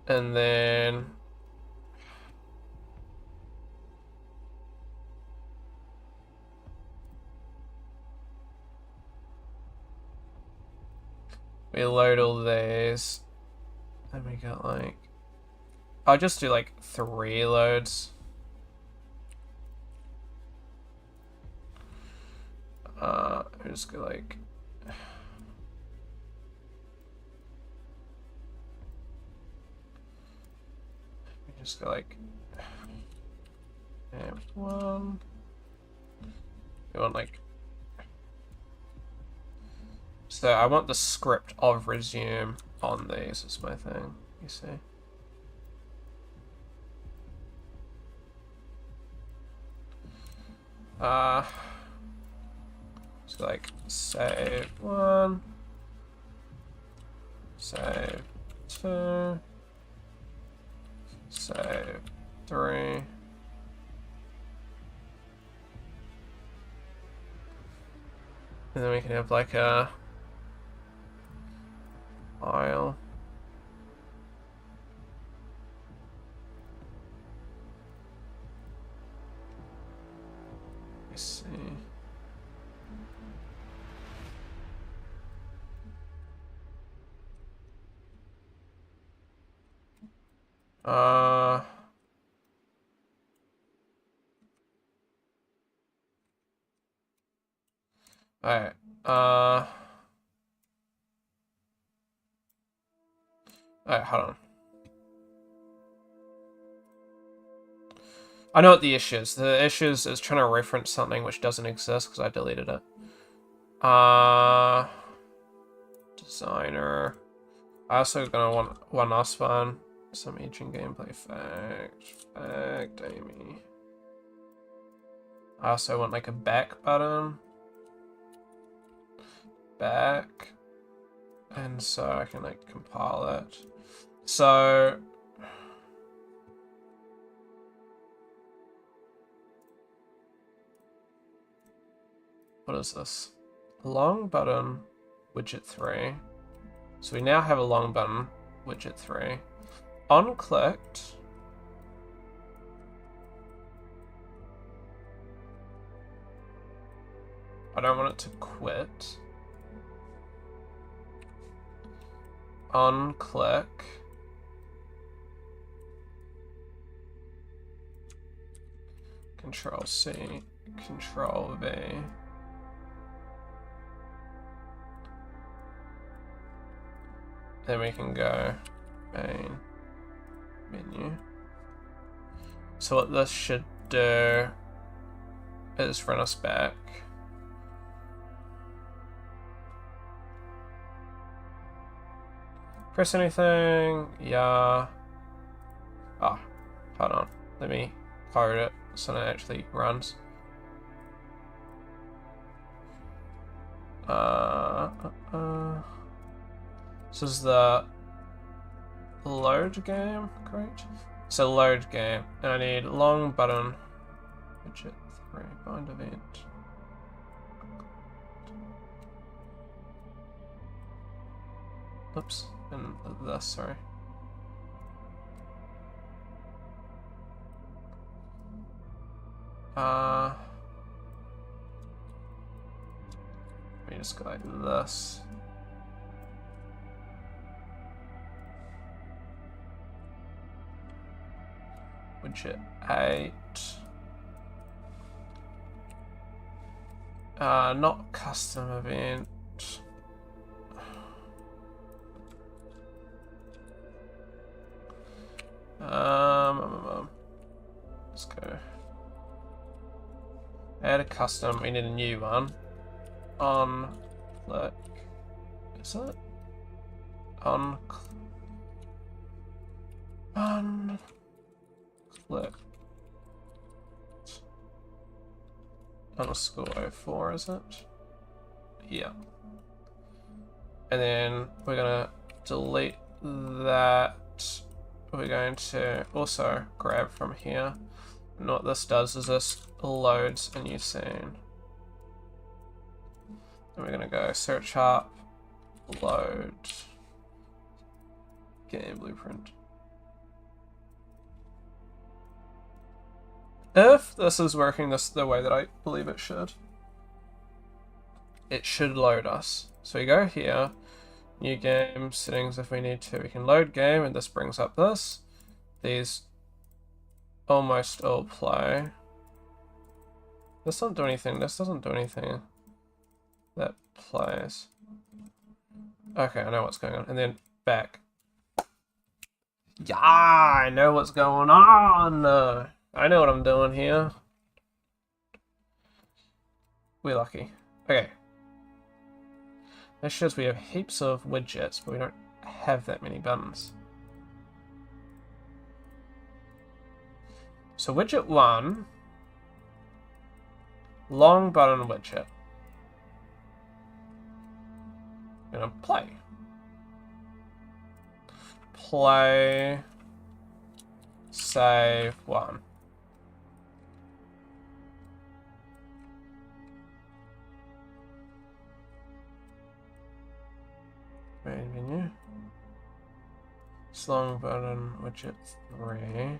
And then we load all these. Then we got like, I'll just do like 3 loads. We just go like, just go like, and 1. We want like, so I want the script of resume on these is my thing, you see. Just like save 1, save 2, save 3. And then we can have like a file. Let's see. Alright, alright, hold on. I know what the issue is. The issue is trying to reference something which doesn't exist because I deleted it. Designer. I also gonna want one last one. Some aging gameplay fact, Amy. I also want like a back button. Back. And so I can like compile it. So what is this? Long button widget 3. So we now have a long button widget 3. On clicked. I don't want it to quit. On click. Control C, Control V. Then we can go main menu. So what this should do is run us back. Press anything? Yeah. Ah, hold on. Let me code it so it actually runs. This is the load game, correct? So load game, and I need long button widget 3 bind event. Oops, and this, sorry. Let me just go like this. Widget 8. Not custom event. Let's go. Add a custom. We need a new one. On click. Is it? On click. Underscore 04, is it? Yeah. And then we're gonna delete that. We're going to also grab from here. And what this does is this loads a new scene. And we're gonna go search up, load, game blueprint. If this is working the way that I believe it should load us. So we go here, new game, settings if we need to. We can load game, and this brings up this. These almost all play. This doesn't do anything. This doesn't do anything. That plays. Okay, I know what's going on. And then back. Yeah, I know what's going on. I know what I'm doing here. We're lucky. Okay. This shows we have heaps of widgets, but we don't have that many buttons. So widget 1, long button widget. I'm gonna play. Play, save 1. Main menu. Long button widget 3.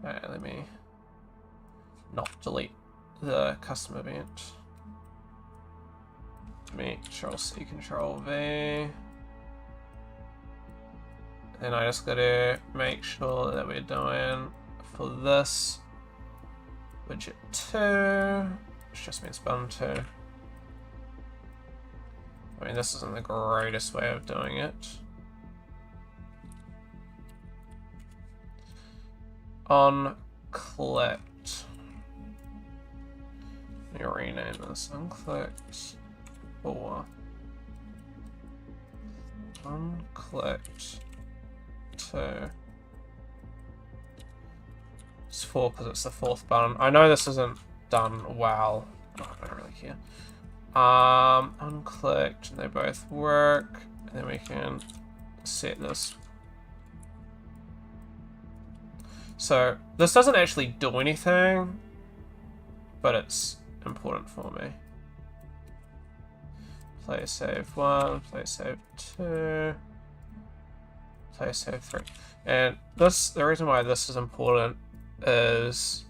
Alright, let me not delete the custom event. Let me Control C, Control V. And I just gotta make sure that we're doing for this widget 2, which just means button 2. I mean, this isn't the greatest way of doing it. On clicked. Let me rename this. Unclicked. 4. Unclicked 2. It's 4 because it's the 4th button. I know this isn't done well. Oh, I don't really care. Unclicked, and they both work. And then we can set this. So this doesn't actually do anything, but it's important for me. Play save 1, play save 2, play save 3. And this, the reason why this is important is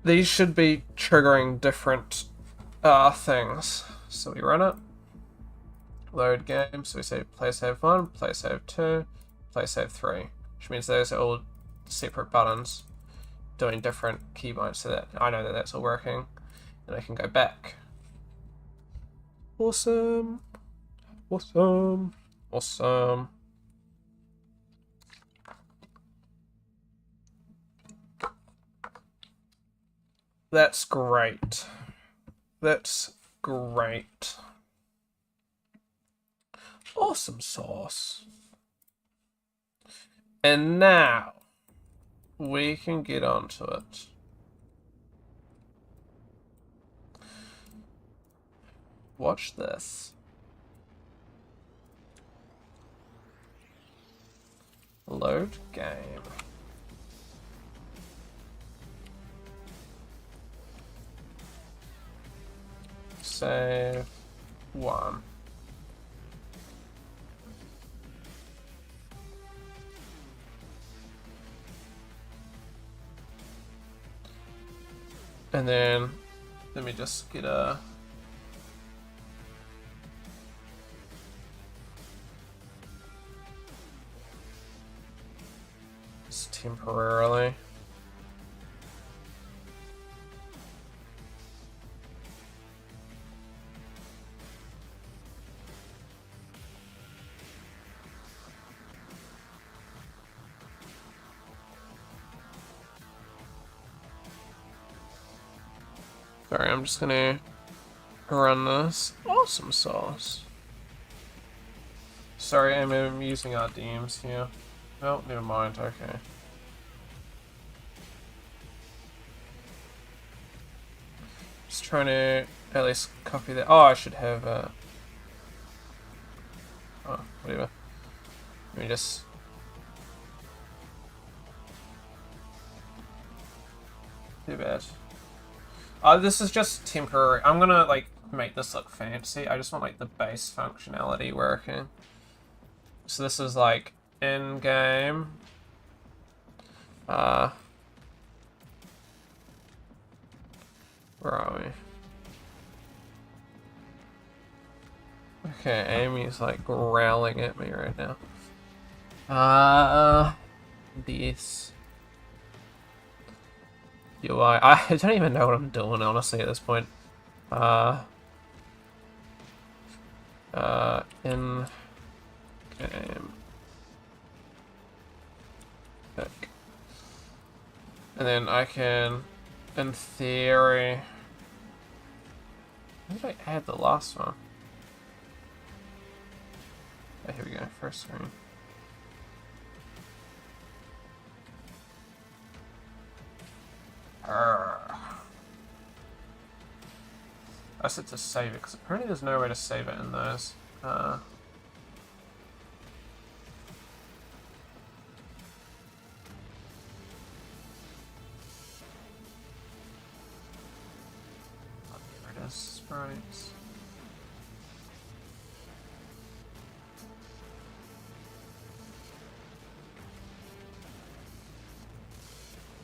these should be triggering different things. So we run it, load game, so we say play save 1, play save 2, play save 3, which means those are all separate buttons doing different keybinds, so that I know that that's all working, and I can go back. Awesome. Awesome. Awesome. That's great. That's great. Awesome sauce. And now we can get onto it. Watch this. Load game. Save 1. And then let me just get a just temporarily. Sorry, I'm just gonna run this. Awesome sauce. Sorry, I'm using our DMs here. Oh, never mind, okay. Just trying to at least copy that. Oh, I should have oh, whatever. Let me just too bad. This is just temporary. I'm gonna like make this look fancy. I just want like the base functionality working. So this is like in-game. Where are we? Okay, Amy's like growling at me right now. This UI. I don't even know what I'm doing, honestly, at this point. In game. Pick. And then I can, in theory, where did I add the last one? Oh, here we go, first screen. I said to save it, because apparently there's no way to save it in those. Here it is, sprites.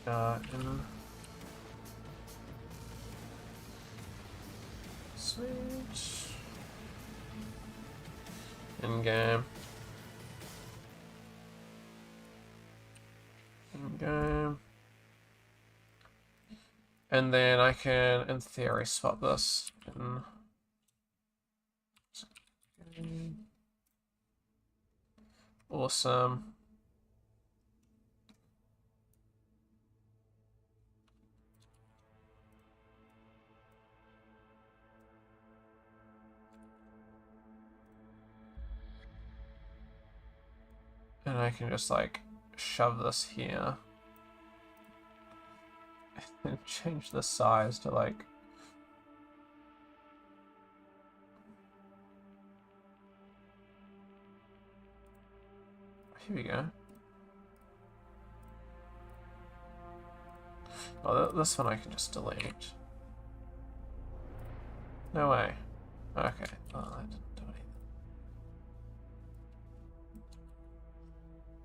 In switch. In game. In game. And then I can, in theory, swap this in. Awesome. I can just like shove this here and change the size to like. Here we go. Oh, this one I can just delete. No way. Okay. Oh, that didn't do anything.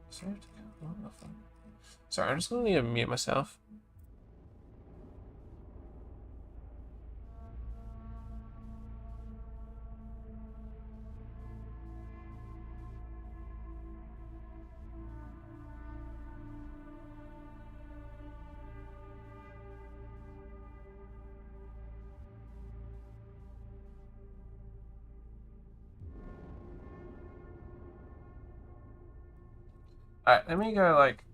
Saved? Oh, nothing. Sorry, I'm just gonna need to mute myself. Alright, let me go like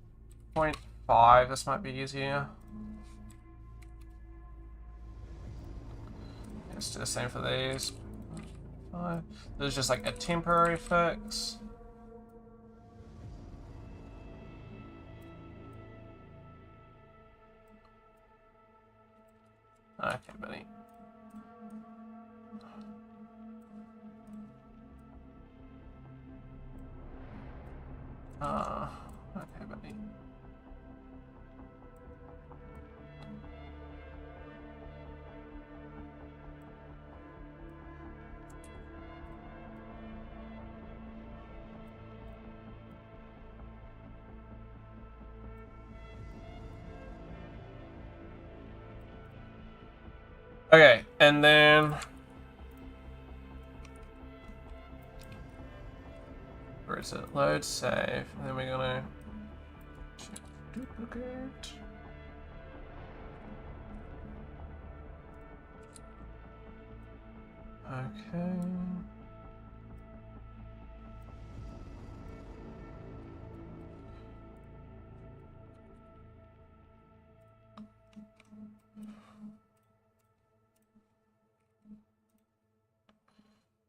0.5. This might be easier. Let's do the same for these. 5. This is just like a temporary fix. Okay, buddy. Okay, buddy. Okay, and then where is it? Load, save, and then we're gonna duplicate. Okay.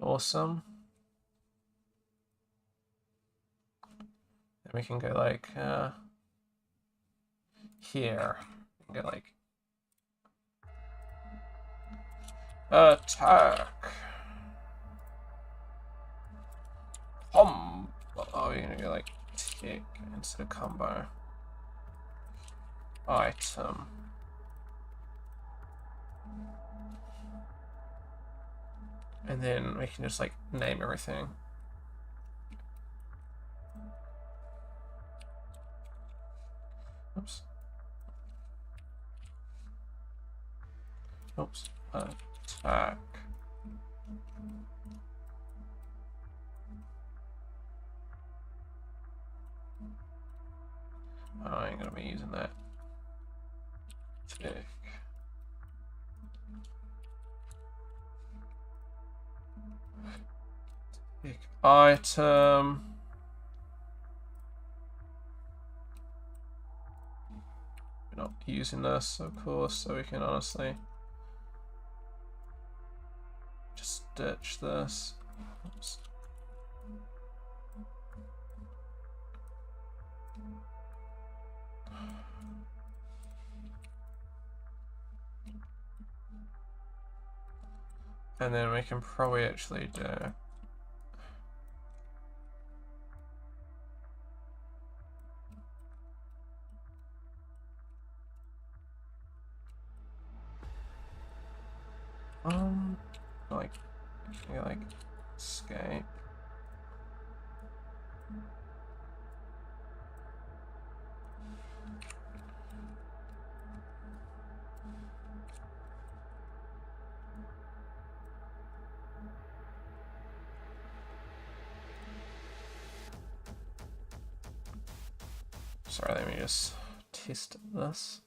Awesome. Then we can go like here. We can go like attack. Oh, you're gonna go like tick instead of combo. Item. And then we can just like name everything. Oops. Oops. Attack. Oh, I ain't gonna be using that. Tick. Tick. Item. We're not using this, of course, so we can honestly just ditch this. Oops. And then we can probably actually do like escape. Sorry, let me just test this.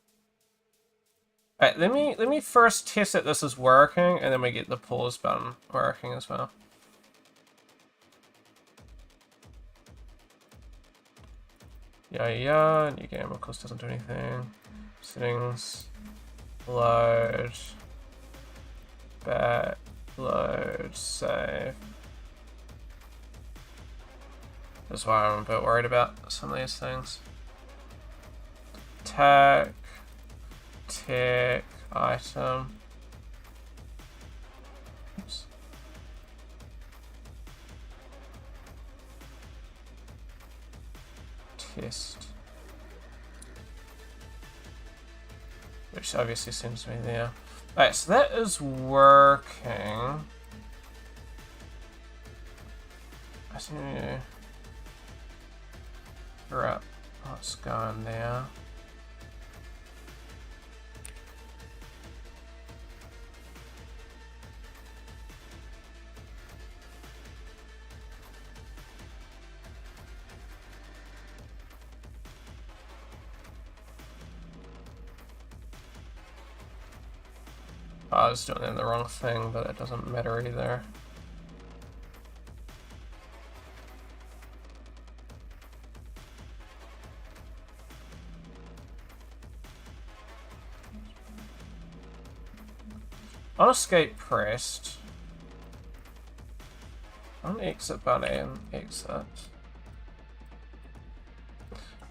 Alright, let me first test that this is working, and then we get the pause button working as well. Yeah, new game of course doesn't do anything. Settings, load, back, load, save. That's why I'm a bit worried about some of these things. Tech, item. Oops. Test. Which obviously seems to be there. Alright, so that is working. I see you figure out what's going there. I was doing the wrong thing, but it doesn't matter either. On escape pressed. On exit button, exit.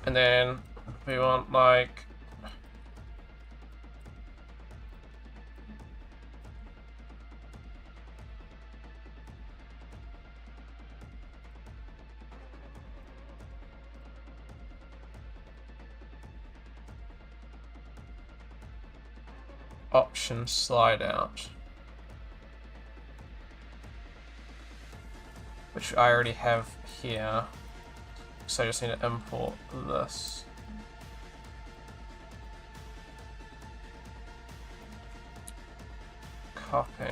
And then we want like option slide out, which I already have here, so I just need to import this. Copy.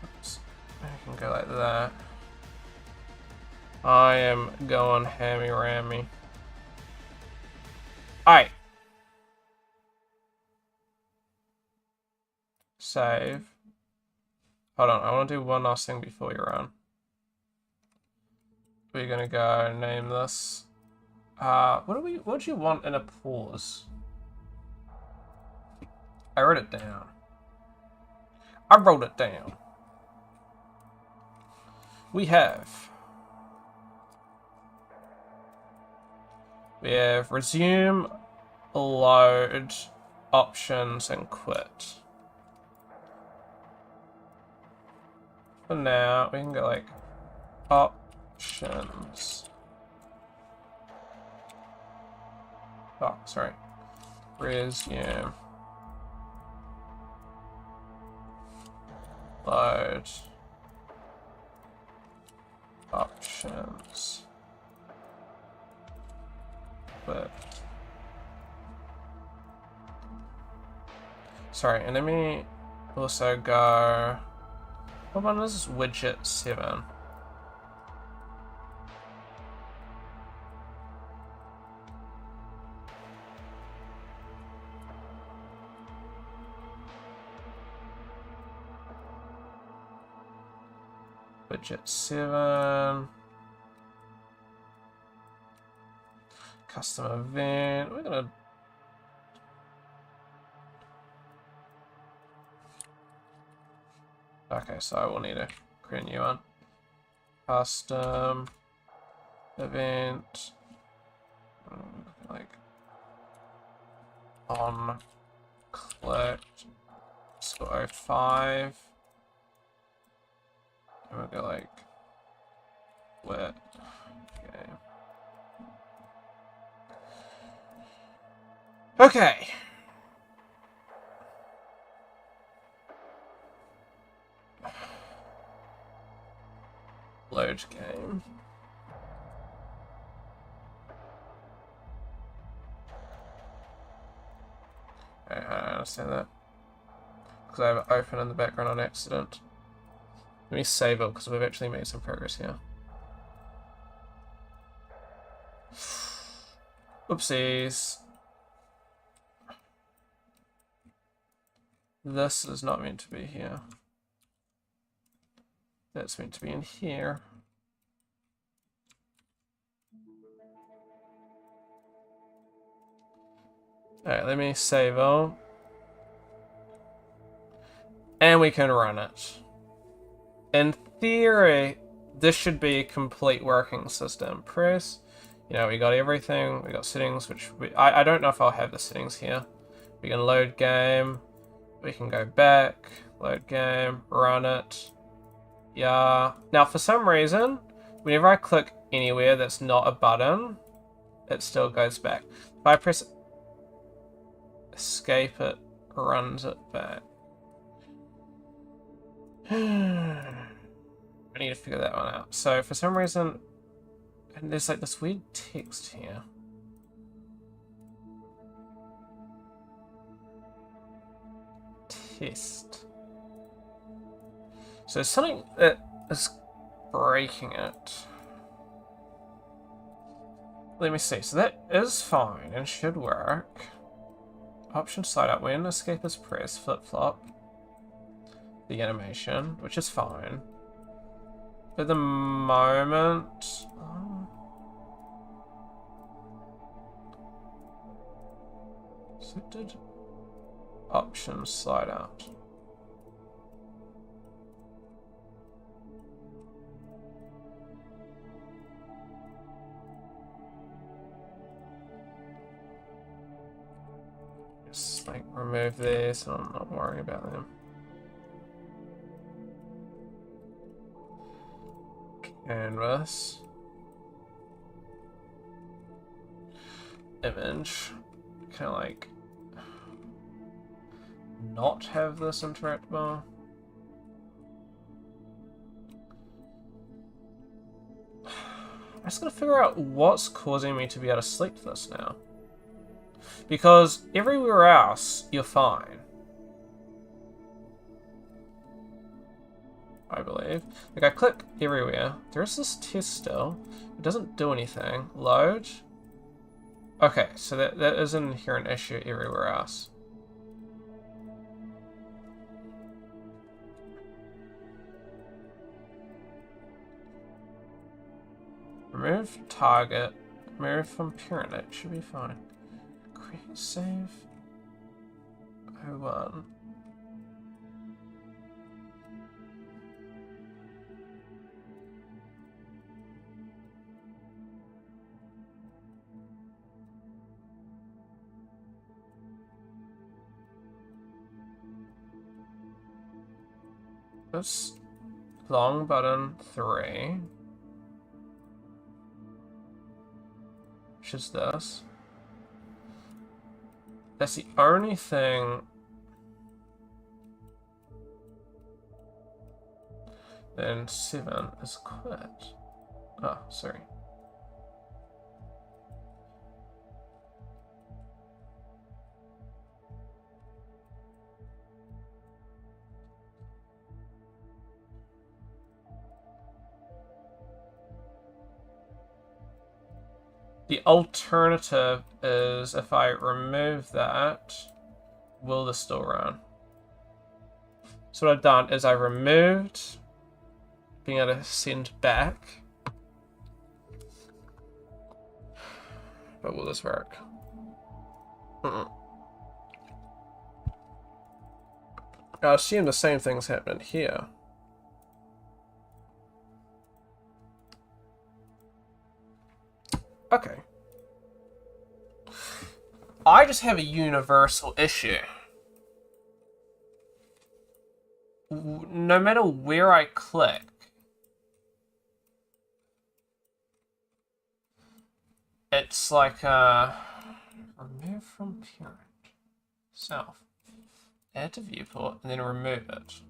Oops. I can go like that. I am going hammy-rammy. Alright. Save. Hold on, I want to do one last thing before we run. We're gonna go name this. What do you want in a pause? I wrote it down. I wrote it down. We have resume, load, options, and quit. For now, we can go like options. Oh, sorry. Resume. Load. Options. But sorry, and let me also go. What one is this? Widget 7. Widget 7. Custom event. We're gonna okay, so I will need to create a new one. Custom event, like on click UE5, and we'll go like wet game. Okay. Load game. Okay, I understand that. Because I have it open in the background on accident. Let me save it because we've actually made some progress here. Oopsies. This is not meant to be here. That's meant to be in here. Alright, let me save all. And we can run it. In theory, this should be a complete working system. Press, you know, we got everything. We got settings, which I don't know if I'll have the settings here. We can load game. We can go back, load game, run it. Yeah. Now, for some reason, whenever I click anywhere that's not a button, it still goes back. If I press escape, it runs it back. I need to figure that one out. So for some reason, and there's like this weird text here. Test. So something that is breaking it. Let me see. So that is fine and should work. Option slide up when escape is pressed. Flip flop. The animation, which is fine. At the moment, selected options slide out. Just like remove this, so I'm not worrying about them. Canvas. Image. Kind of like not have this interact bar. I just gotta figure out what's causing me to be able to select this now. Because everywhere else, you're fine. I believe. Like, I click everywhere. There's this test still. It doesn't do anything. Load. Okay, so that is an inherent issue everywhere else. Remove target. Remove from parent. It should be fine. Create save. 01. This long button 3. Which is this. That's the only thing. Then 7 is quit. Oh, sorry. The alternative is if I remove that, will this still run? So what I've done is I removed being able to send back. But will this work? I assume the same thing's happened here. Okay. I just have a universal issue. No matter where I click, it's like remove from parent, self, add to viewport, and then remove it.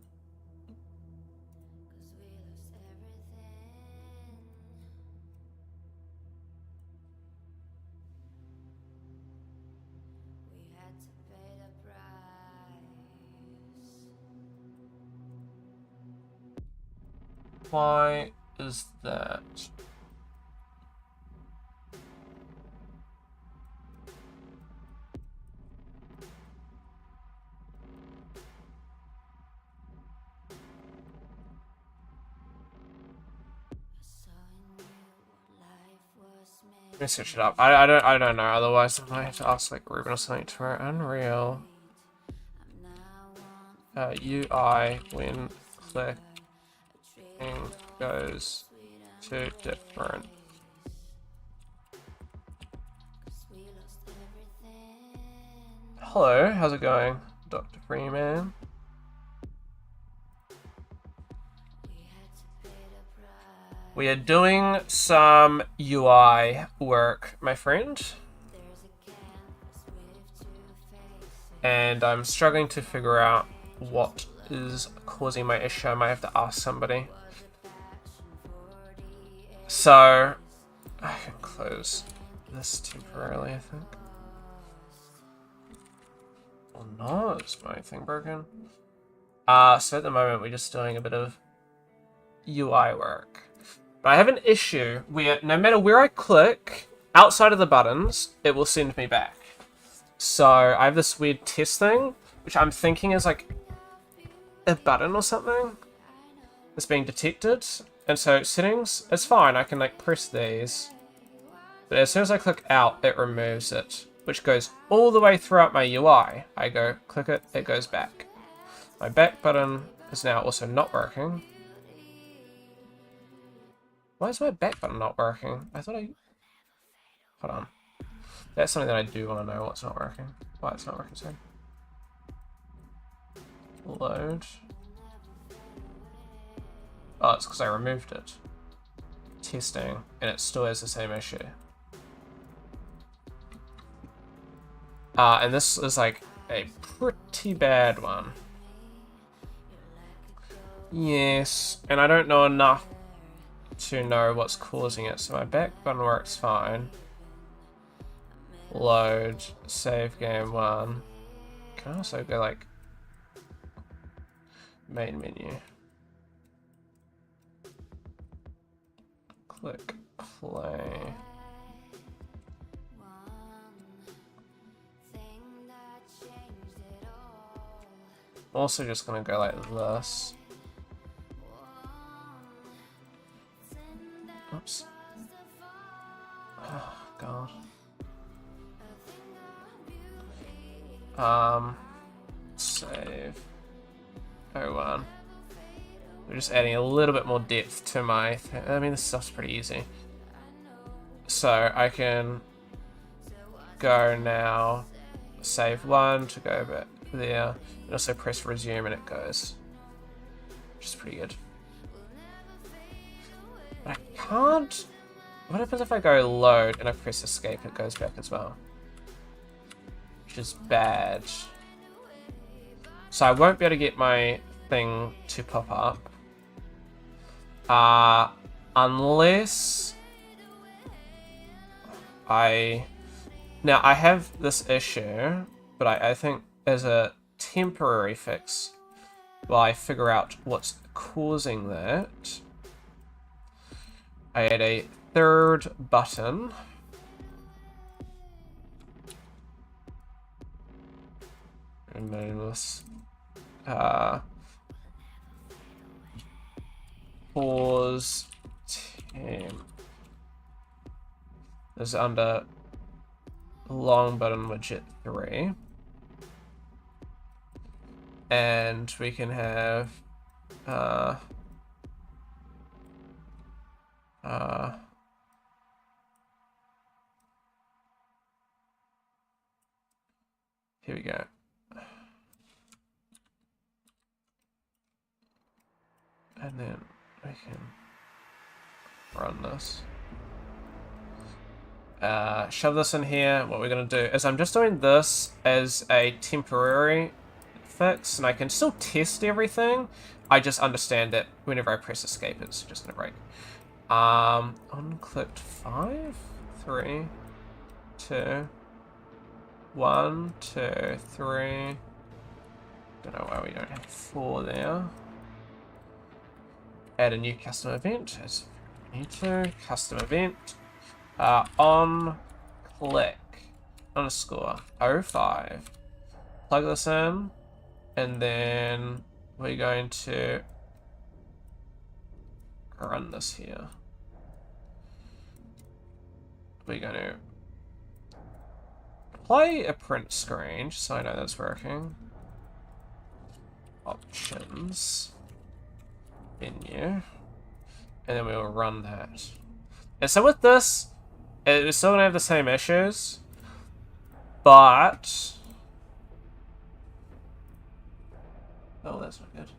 Why is that? Let me switch it up. I don't know. Otherwise, I might have to ask like Ruben or something to Unreal. UI when clicking goes to different. Hello, how's it going, Dr. Freeman? We are doing some UI work, my friend. And I'm struggling to figure out what is causing my issue. I might have to ask somebody. So, I can close this temporarily, I think. Or not, is my thing broken? So at the moment we're just doing a bit of UI work. But I have an issue where no matter where I click, outside of the buttons, it will send me back. So I have this weird test thing, which I'm thinking is like a button or something that's being detected. And so settings, it's fine, I can like press these. But as soon as I click out, it removes it, which goes all the way throughout my UI. I go click it, it goes back. My back button is now also not working. Why is my back button not working? I thought I... Hold on. That's something that I do want to know what's not working. Why it's not working, sorry. Load. Oh, it's because I removed it. Testing, and it still has the same issue. And this is like a pretty bad one. Yes, and I don't know enough to know what's causing it. So my back button works fine. Load, save game 1. Can I also go like main menu? Click play. I'm also just gonna go like this. Oops. Oh god. Save. 01. We're just adding a little bit more depth to my I mean, this stuff's pretty easy. So I can go now, save 1 to go back there, and also press resume and it goes. Which is pretty good. But I can't... What happens if I go load and I press escape, it goes back as well? Which is bad. So I won't be able to get my thing to pop up. Unless I... Now I have this issue, but I think as a temporary fix, while I figure out what's causing that, I add a third button. Remove this. Pause temp. This is under long button widget 3. And we can have here we go. And then we can run this. Shove this in here. What we're going to do is I'm just doing this as a temporary fix, and I can still test everything. I just understand that whenever I press escape, it's just going to break. Unclicked 5, 3, 2, 1, 2, 3. Don't know why we don't have 4 there. Add a new custom event as we need to. Custom event. On click underscore UE5. Plug this in, and then we're going to run this here. We're going to play a print screen, just so I know that's working. options, menu, and then we will run that. And so with this, it's still gonna have the same issues, but oh, that's not good.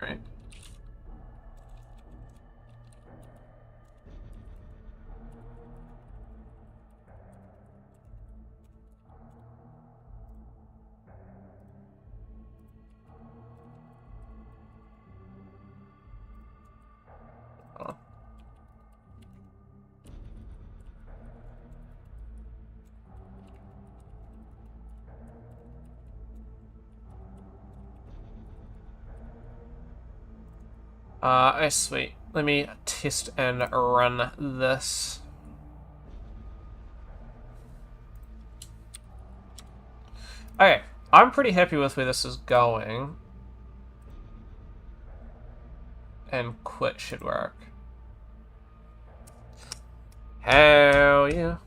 Right. Oh. Oh, sweet. Let me test and run this. Okay, I'm pretty happy with where this is going. And quit should work. Hell yeah.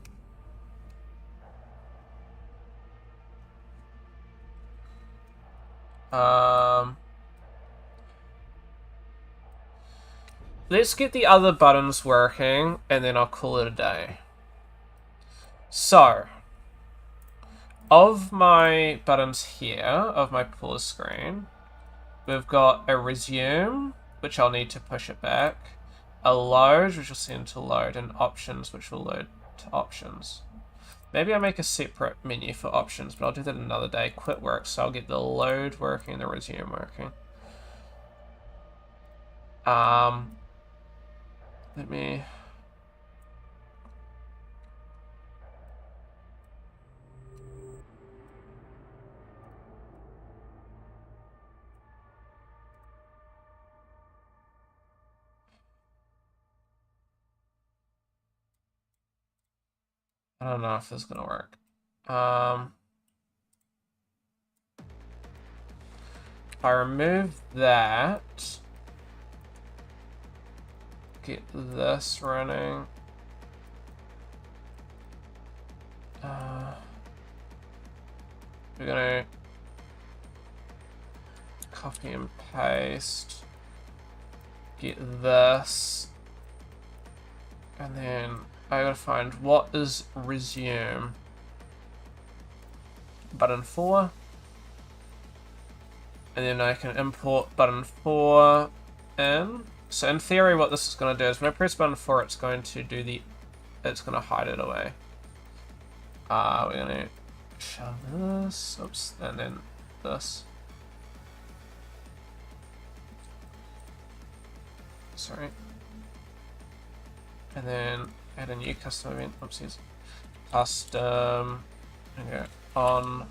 Let's get the other buttons working, and then I'll call it a day. So, of my buttons here, of my pause screen, we've got a resume, which I'll need to push it back, a load, which will send to load, and options, which will load to options. Maybe I make a separate menu for options, but I'll do that another day. Quit works, so I'll get the load working and the resume working. Let me... I don't know if this is gonna work. If I remove that, get this running. We're gonna copy and paste, get this, and then I gotta find what is resume. Button 4. And then I can import button 4 in. So in theory what this is going to do is when I press button 4 it's going to do it's going to hide it away. We're going to shove this, oops, and then this. Sorry. And then add a new custom event, oopsies. Custom, and go on,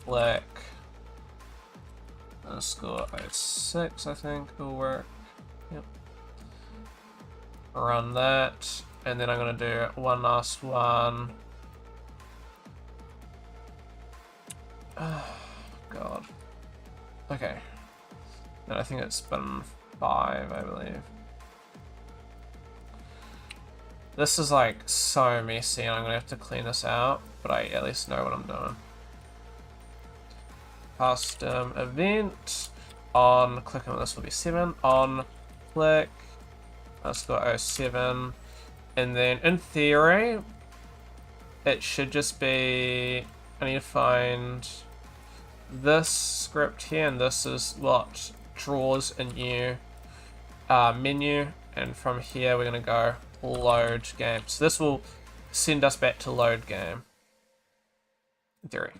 click, underscore 06, I think will work. Yep. Run that, and then I'm gonna do one last one. Oh, God. Okay. Then I think it's button 5, I believe. This is like so messy and I'm gonna have to clean this out, but I at least know what I'm doing. Custom event on, click on this will be 7, on, click, underscore 07, and then in theory, it should just be, I need to find this script here, and this is what draws a new menu, and from here we're gonna go load game. So this will send us back to load game, in theory.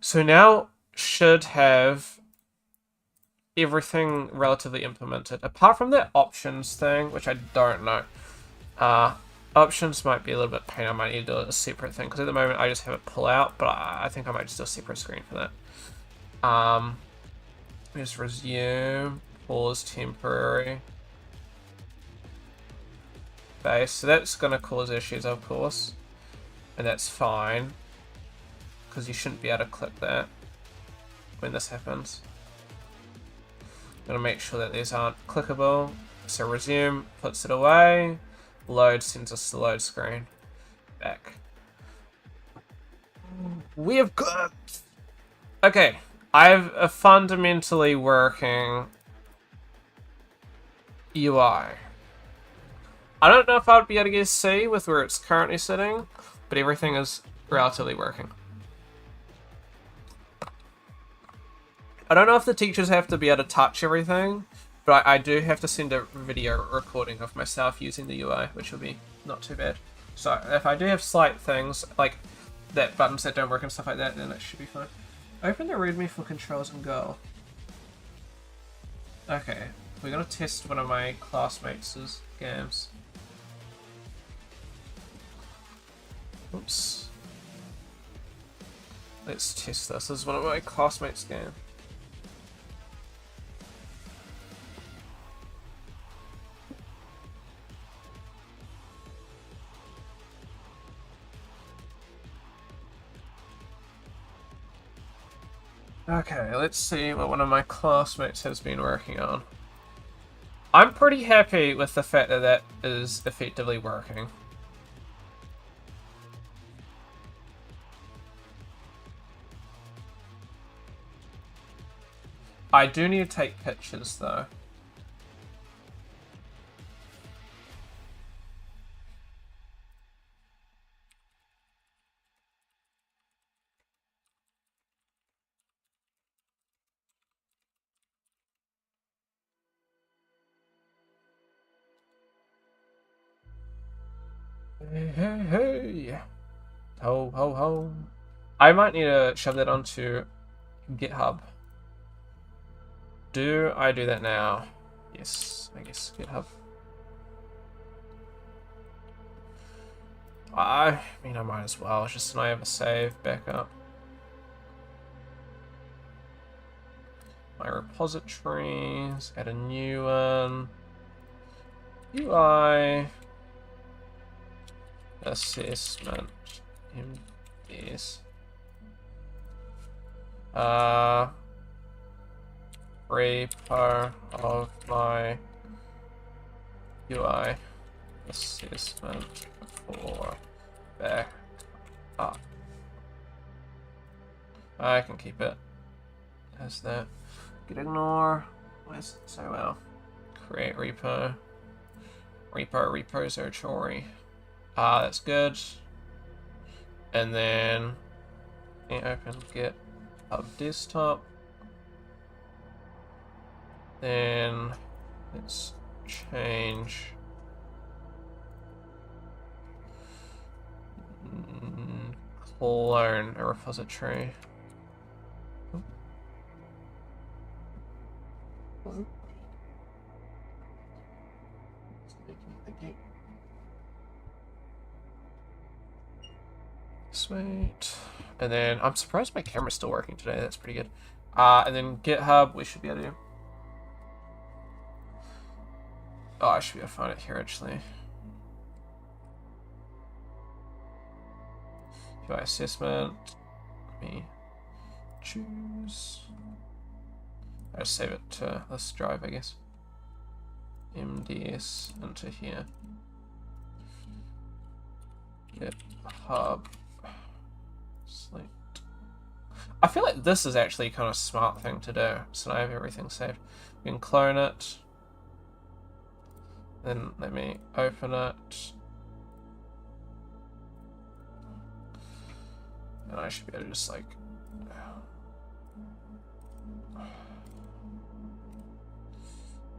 So now should have everything relatively implemented, apart from that options thing, which I don't know. Options might be a little bit pain. I might need to do a separate thing, because at the moment I just have it pull out, but I think I might just do a separate screen for that. Just resume, pause temporary. base, so that's going to cause issues, of course. And that's fine, because you shouldn't be able to click that when this happens. I'm going to make sure that these aren't clickable. So resume puts it away. Load sends us to the load screen. Back. We have cooked! Okay, I have a fundamentally working UI. I don't know if I'd be able to get a C with where it's currently sitting, but everything is relatively working. I don't know if the teachers have to be able to touch everything, but I do have to send a video recording of myself using the UI, which will be not too bad. So if I do have slight things, like that buttons that don't work and stuff like that, then it should be fine. Open the README for controls and go. Okay, we're gonna test one of my classmates' games. Oops. Let's test this. This is one of my classmates' games. Okay, let's see what one of my classmates has been working on. I'm pretty happy with the fact that that is effectively working. I do need to take pictures though. Hey, hey, hey. Ho, ho, ho. I might need to shove that onto GitHub. Do I do that now? Yes, I guess GitHub. I mean, I might as well, just so I have a save backup. My repositories, add a new one. UI assessment MDs. Repo of my UI assessment for backup. I can keep it as that. Git ignore. Where's it so well? Create repo. Repository. That's good. And then open GitHub desktop. Then let's change clone a repository. Sweet. And then I'm surprised my camera's still working today. That's pretty good. And then GitHub, we should be able to. Oh, I should be able to find it here actually. UI assessment. Let me choose. I'll save it to this drive, I guess. MDS into here. GitHub. Slate. I feel like this is actually kind of a smart thing to do. So now I have everything saved. We can clone it. Then let me open it. And I should be able to just like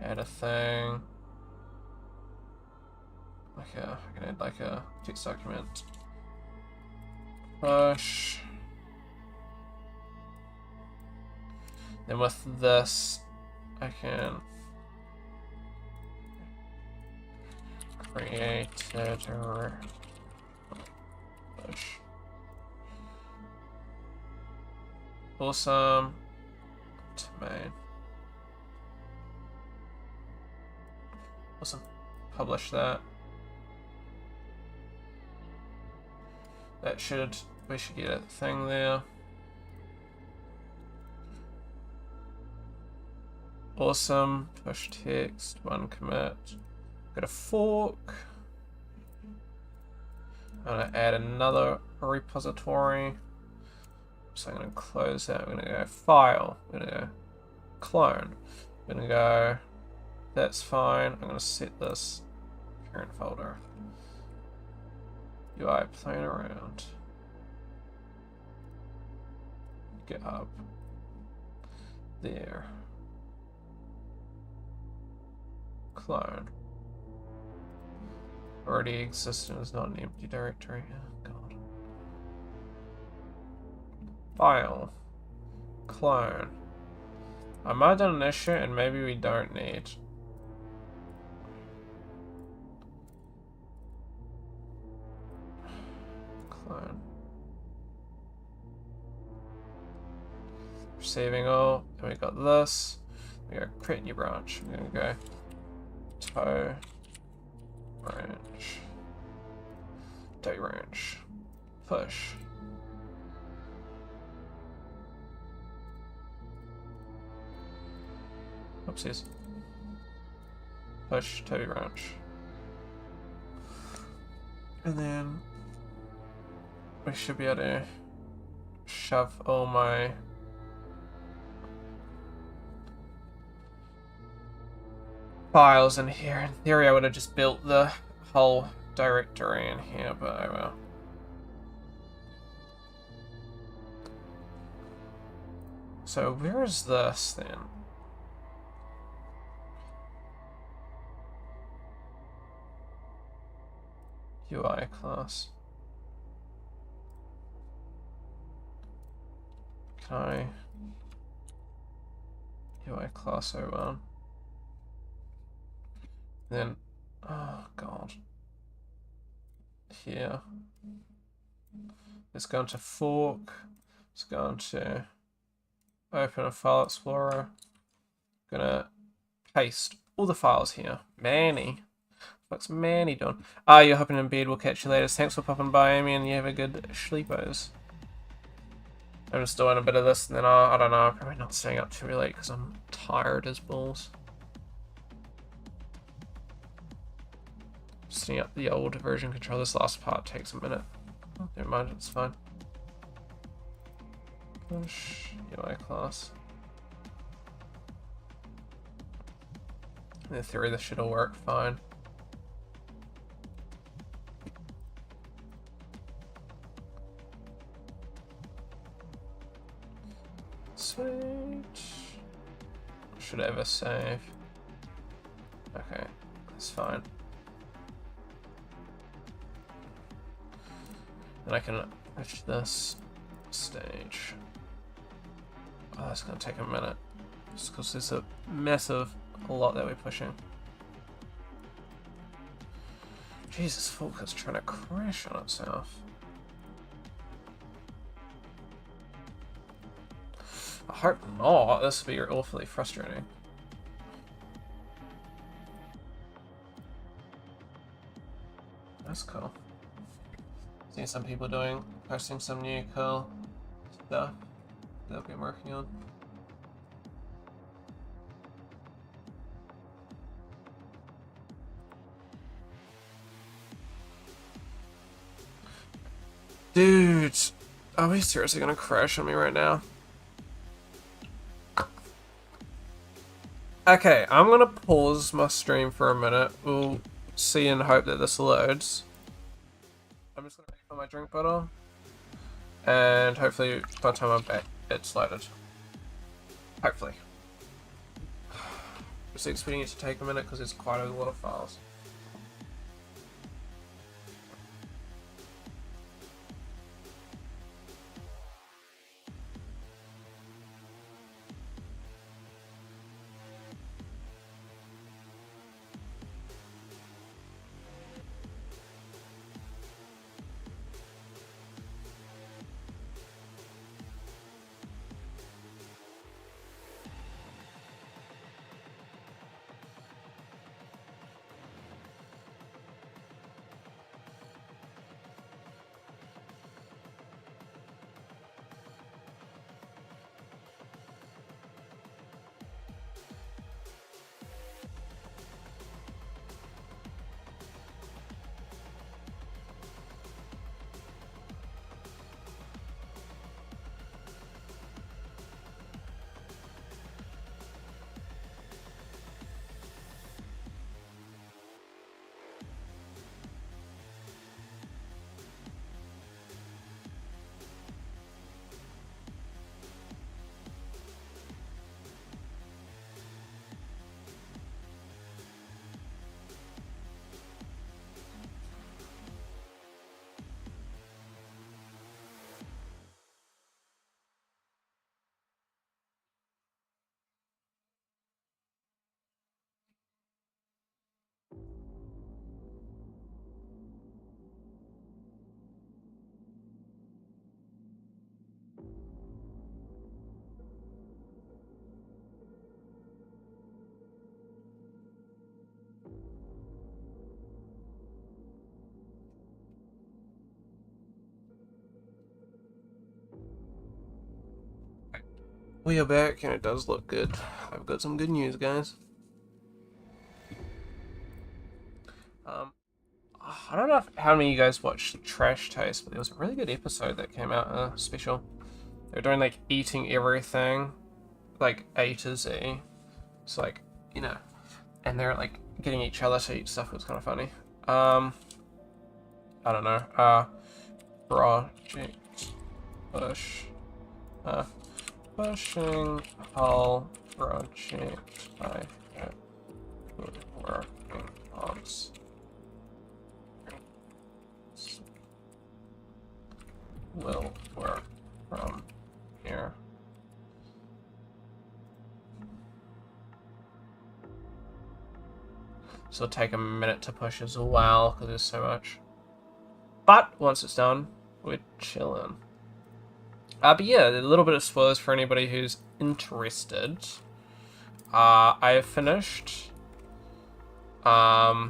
add a thing. I can add like a text document. Push. Then with this, I can create or push. Awesome. To main. Awesome. Publish that. we should get a thing there. Awesome. Push text, one commit. Got a fork. I'm gonna add another repository. So I'm gonna close that. We're gonna go file. We're gonna go clone. We're gonna go. That's fine. I'm gonna set this parent folder. UI playing around. GitHub. There. Clone. Already existed, is not an empty directory. Oh god. File. Clone. I might have done an issue and maybe we don't need. Clone. Saving all. And we got this. We go create new branch. We're gonna go toe branch. Day branch. Push. Oopsies. Push toe branch. And then we should be able to shove all my files in here. In theory, I would have just built the whole directory in here, but I will. So where is this then? UI class. Can I UI class 01? Then, oh god. Here. Let's go into fork. Let's go into open a file explorer. Gonna paste all the files here. Manny. What's Manny doing? Ah, you're hopping in bed. We'll catch you later. Thanks for popping by, Amy, and you have a good sleepos. I'm just doing a bit of this, and then I don't know. I'm probably not staying up too late because I'm tired as balls. Setting up the old version control. This last part takes a minute. Oh, never mind, it's fine. Push UI class. In theory, this should all work fine. Sweet. Should I ever save? Okay, that's fine. And I can push this stage. Oh, that's gonna take a minute. Just because there's a massive lot that we're pushing. Jesus, Focus trying to crash on itself. I hope not. This will be awfully frustrating. That's cool. Seeing some people posting some new cool stuff that I've been working on. Dude, are we seriously gonna crash on me right now? Okay, I'm gonna pause my stream for a minute. We'll see and hope that this loads. I'm just gonna refill my drink bottle, and hopefully by the time I'm back, it's loaded. Hopefully. Just expecting it to take a minute because it's quite a lot of files. We are back, and it does look good. I've got some good news, guys. I don't know how many of you guys watched Trash Taste, but there was a really good episode that came out, special. They were doing, like, eating everything, like, A to Z. It's like, you know, and they're, like, getting each other to eat stuff. It was kind of funny. I don't know, project push, pushing whole project I have been working on. Will work from here. So it'll take a minute to push as well because there's so much. But once it's done, we're chilling. But yeah, a little bit of spoilers for anybody who's interested. I have finished the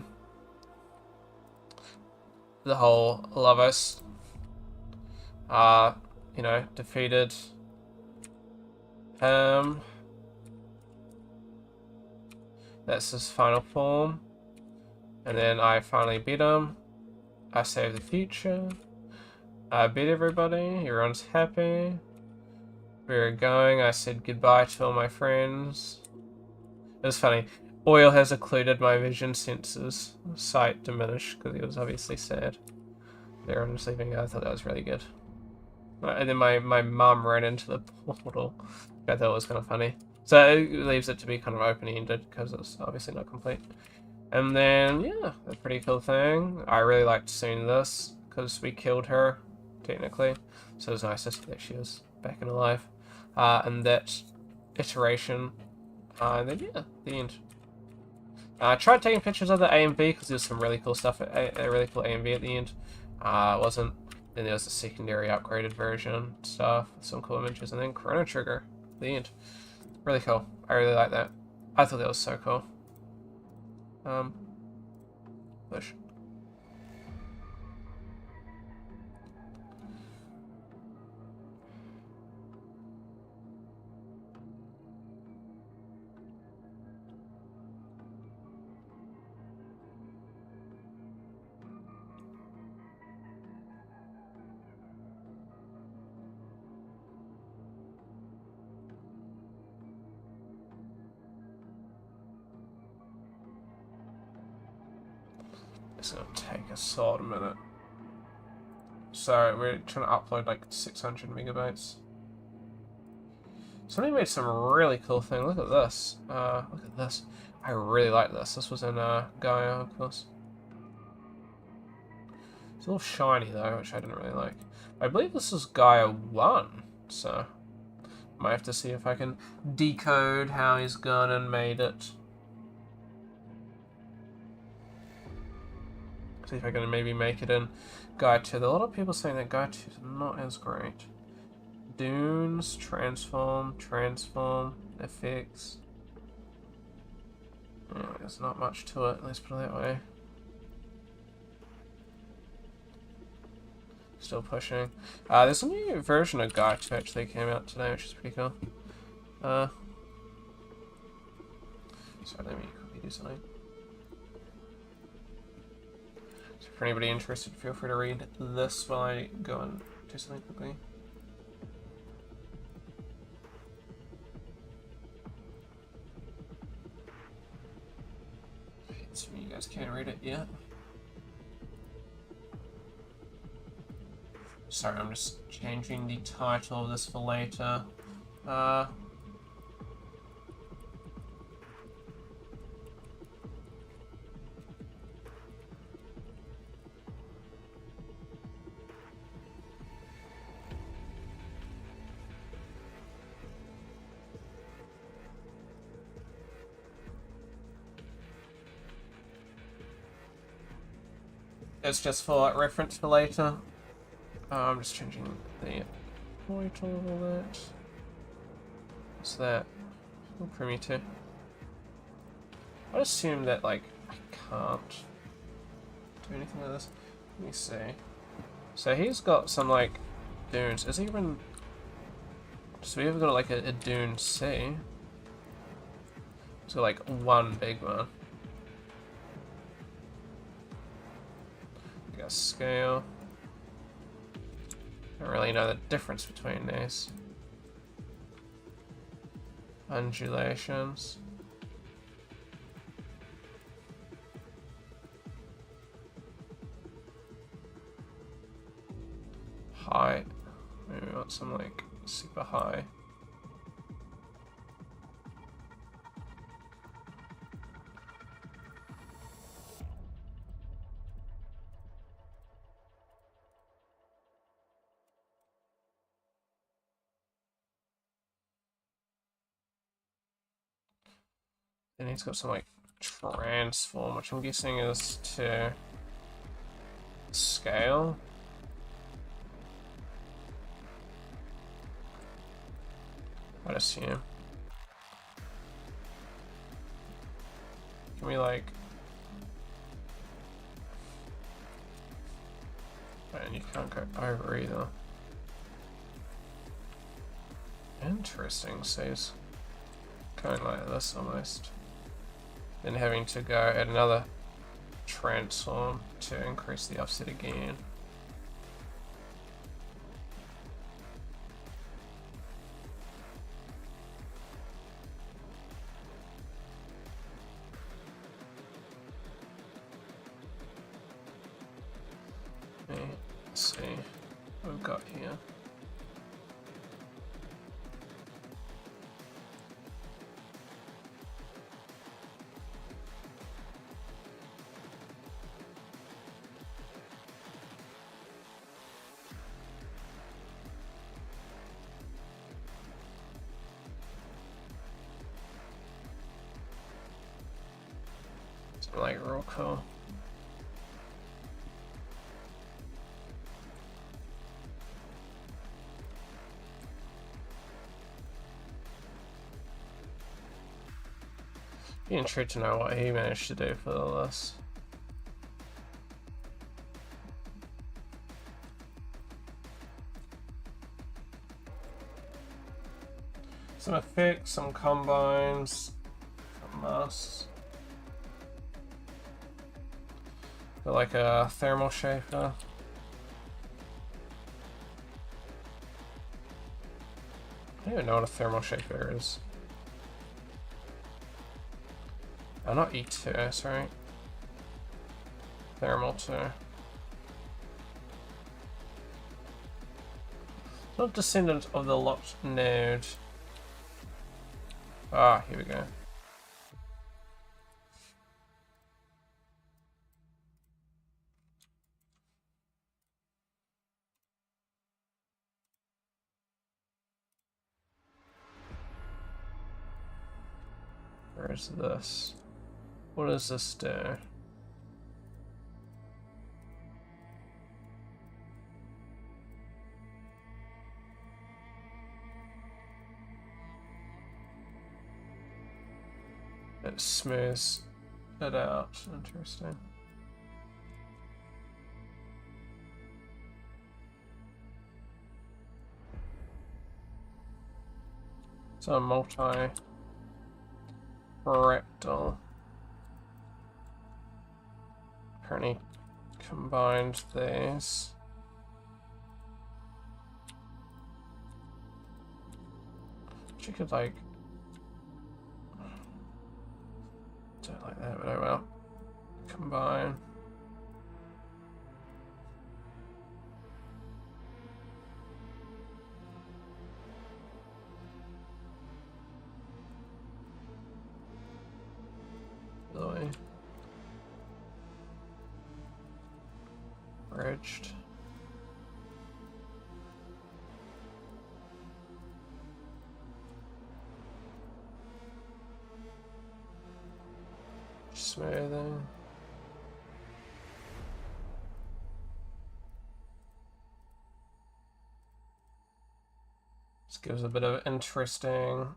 whole Love Us. You know, defeated him. That's his final form. And then I finally beat him. I saved the future. I beat everybody. Everyone's happy. We're going. I said goodbye to all my friends. It was funny. Oil has occluded my vision sensors. Sight diminished because he was obviously sad. Everyone was leaving. I thought that was really good. And then my mum ran into the portal. I thought it was kind of funny. So it leaves it to be kind of open-ended because it's obviously not complete. And then, yeah, a pretty cool thing. I really liked seeing this because we killed her, technically. So it was nice to see that she was back and alive. And that iteration. And then, yeah, the end. I tried taking pictures of the A and B because there's some really cool stuff, a really cool A and B at the end. It wasn't. Then there was the secondary upgraded version stuff with some cool images. And then Chrono Trigger, the end. Really cool. I really like that. I thought that was so cool. Push. It's gonna take a solid minute. So we're trying to upload like 600 megabytes. Somebody made some really cool thing. Look at this. Look at this. I really like this. This was in Gaia, of course. It's a little shiny though, which I didn't really like. I believe this is Gaia 1, so might have to see if I can decode how he's gone and made it. See if I can maybe make it in Gaia 2. There are a lot of people saying that Gaia 2 is not as great. Dunes, transform, effects. Yeah, there's not much to it, let's put it that way. Still pushing. There's a new version of Gaia 2 actually came out today, which is pretty cool. Sorry, let me quickly do something. So for anybody interested, feel free to read this while I go and do something quickly. So you guys can't read it yet. Sorry, I'm just changing the title of this for later. It's just for reference for later. I'm just changing the title of that. What's that? Oh, Premiere 2. I assume that, like, I can't do anything like this. Let me see. So he's got some, like, dunes. Is he even... So we have got like a dune C. So like one big one. We got scale. Don't really know the difference between these. Undulations. High. Maybe we want some like super high. Then he's got some like transform, which I'm guessing is to scale. I'd assume. Can we like... And you can't go over either. Interesting, so he's going like this almost. Then having to go at another transform to increase the offset again. Let's see what we've got here. It's like real cool. Be intrigued to know what he managed to do for this. Some effects, some combines, some masks. Got like a thermal shaper. I don't even know what a thermal shaper is. Oh, not E2, that's right. Thermal 2. Not descendant of the locked node. Ah, here we go. Where is this? What does this do? It smooths it out. Interesting. It's a multi-fractal. Apparently combined these. She could like... Don't like that, but oh well. Combine. Louis. Bridged. Smoothing. This gives a bit of interesting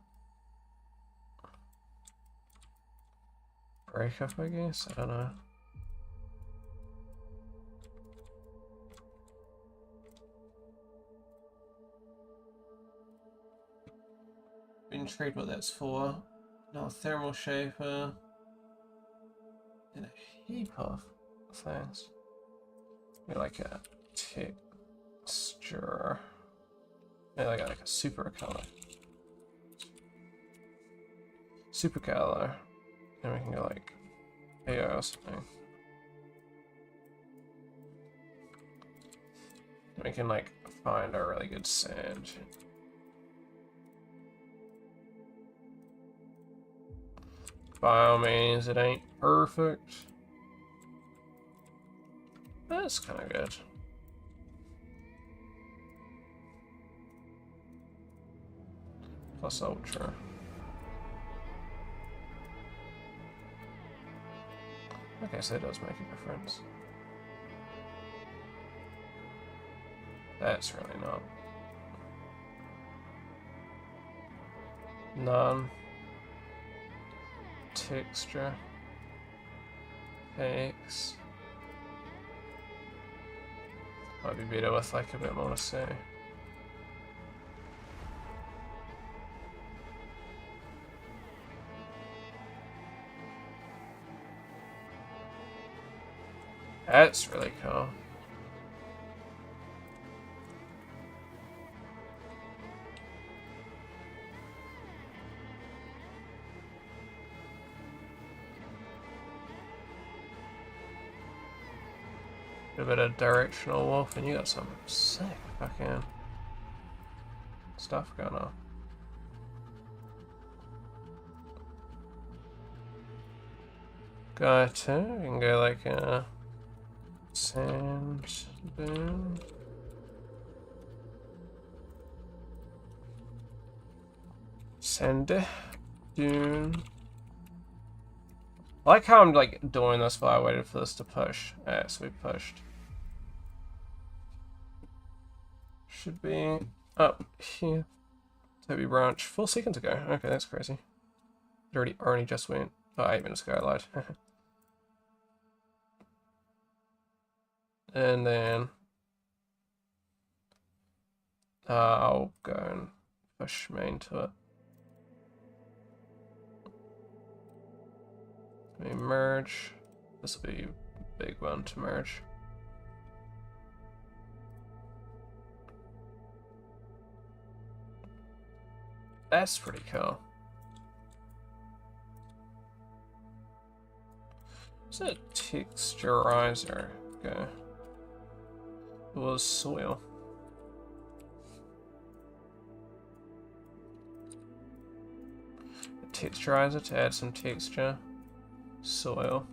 breakup, I guess. I don't know. intrigued what that's for. No thermal shaper. And a heap of things. Maybe like a texture. Maybe like a super color. Super color. And we can go like AR or something. And we can like find a really good sand. By all means, it ain't perfect. That's kind of good. Plus ultra. Okay, so it does make a difference. That's really not. None. Texture. X. Might be better with like a bit more to say. That's really cool. A bit of directional wolf, and you got some sick fucking stuff going on. Got to. We can go like a sand dune. Sand dune. I like how I'm like doing this while I waited for this to push. Yeah, so we pushed. Should be up here. Toby branch 4 seconds ago. Okay, that's crazy. It already just went. Oh, 8 minutes ago, I lied. And then I'll go and push main to it. Let me merge. This will be a big one to merge. That's pretty cool. What's a texturizer? Okay. It was soil. A texturizer to add some texture. Soil.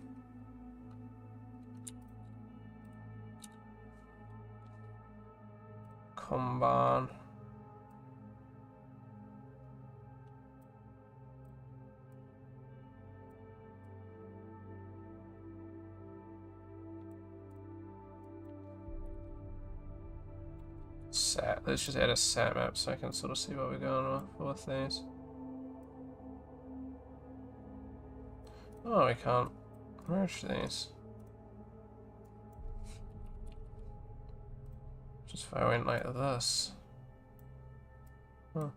Combine. Sat. Let's just add a sat map so I can sort of see what we're going with these. Oh, we can't merge these. Just if I went like this. Huh.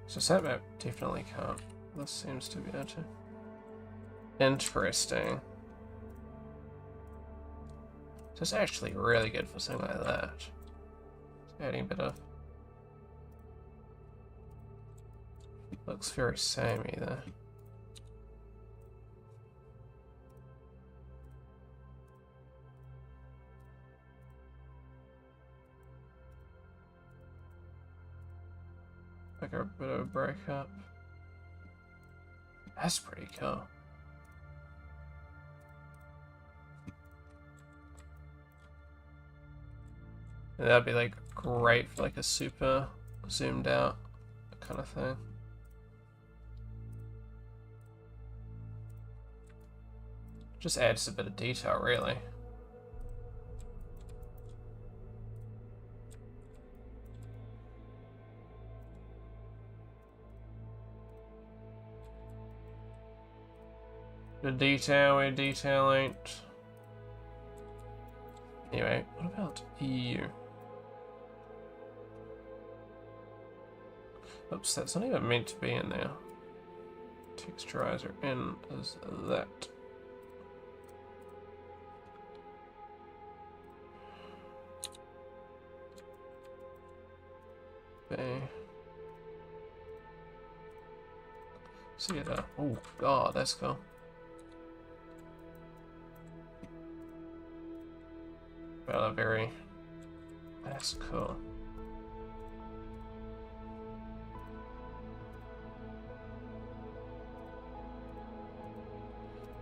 So sat map definitely can't. This seems to be able to. Interesting. So it's actually really good for something like that. Just adding a bit of. Looks very samey there. Like a bit of a breakup. That's pretty cool. And that'd be like great for like a super zoomed out kind of thing. Just adds a bit of detail, really. The detail where detail ain't. Anyway, what about you? Oops, that's not even meant to be in there. Texturizer in is that. Okay. See that? Oh god, that's cool. Well, very. That's cool.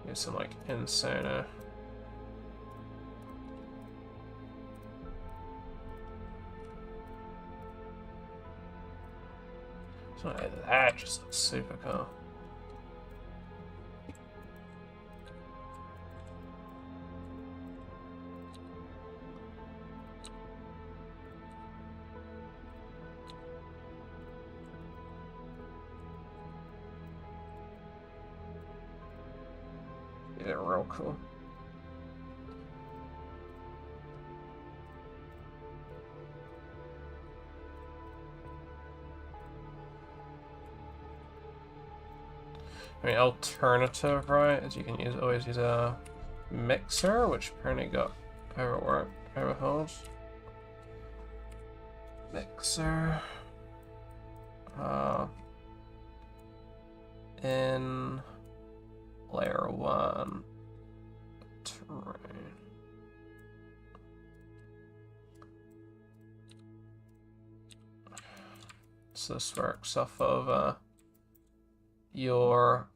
Get some like insana. So that just looks super cool. Yeah, real cool. I mean, alternative, right, is you can always use a mixer, which apparently got overhauled. Mixer. In layer 1 terrain. So this works off of your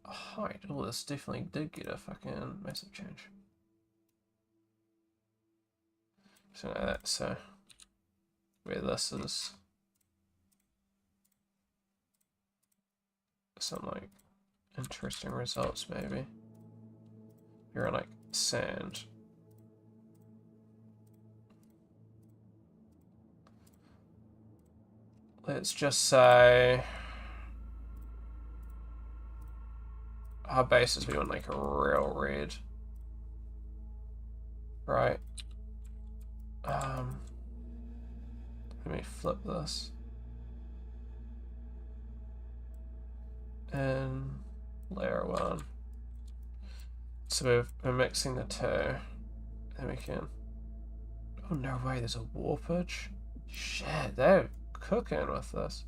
height. Oh, this definitely did get a fucking massive change. So that's where this is some like interesting results maybe. You're on like sand. Let's just say our bases we want like a real red. Right. Let me flip this. And layer 1. So we're mixing the two. Then we can. Oh no way, there's a warpage? Shit, they're cooking with this.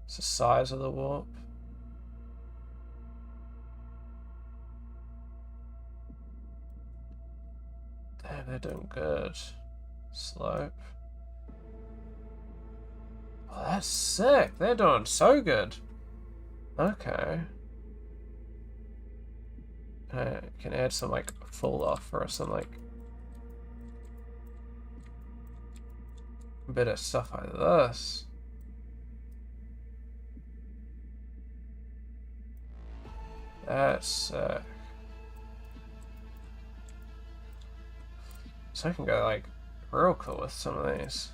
It's the size of the warp. Damn, they're doing good. Slope. Oh, that's sick. They're doing so good. Okay. I can add some like fall off or some like bit of stuff like this. That's sick. So I can go like real cool with some of these.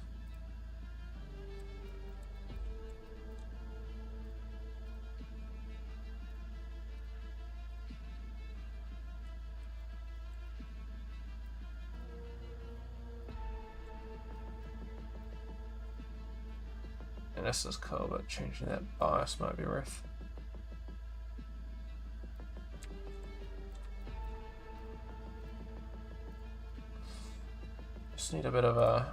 And this is cool, but changing that bias might be worth. Just need a bit of a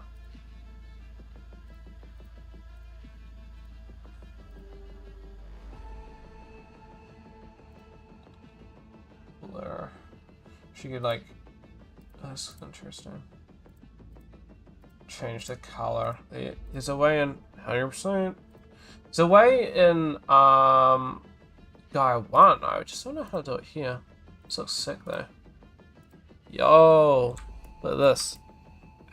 blur. She could like, that's interesting. Change the color. There's a way in 100%. There's a way in Guy 1. I just don't know how to do it here. This looks sick though. Yo, look at this.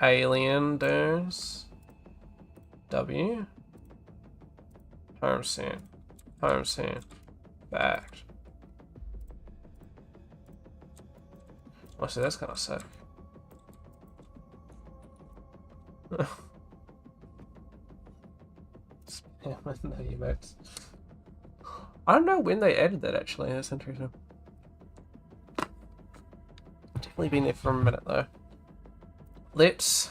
Alien dunes. W. 100%. 100%. Backed. Oh, see, that's kind of sick. Spamming the emotes. I don't know when they added that actually. That's interesting. Definitely been there for a minute though. Let's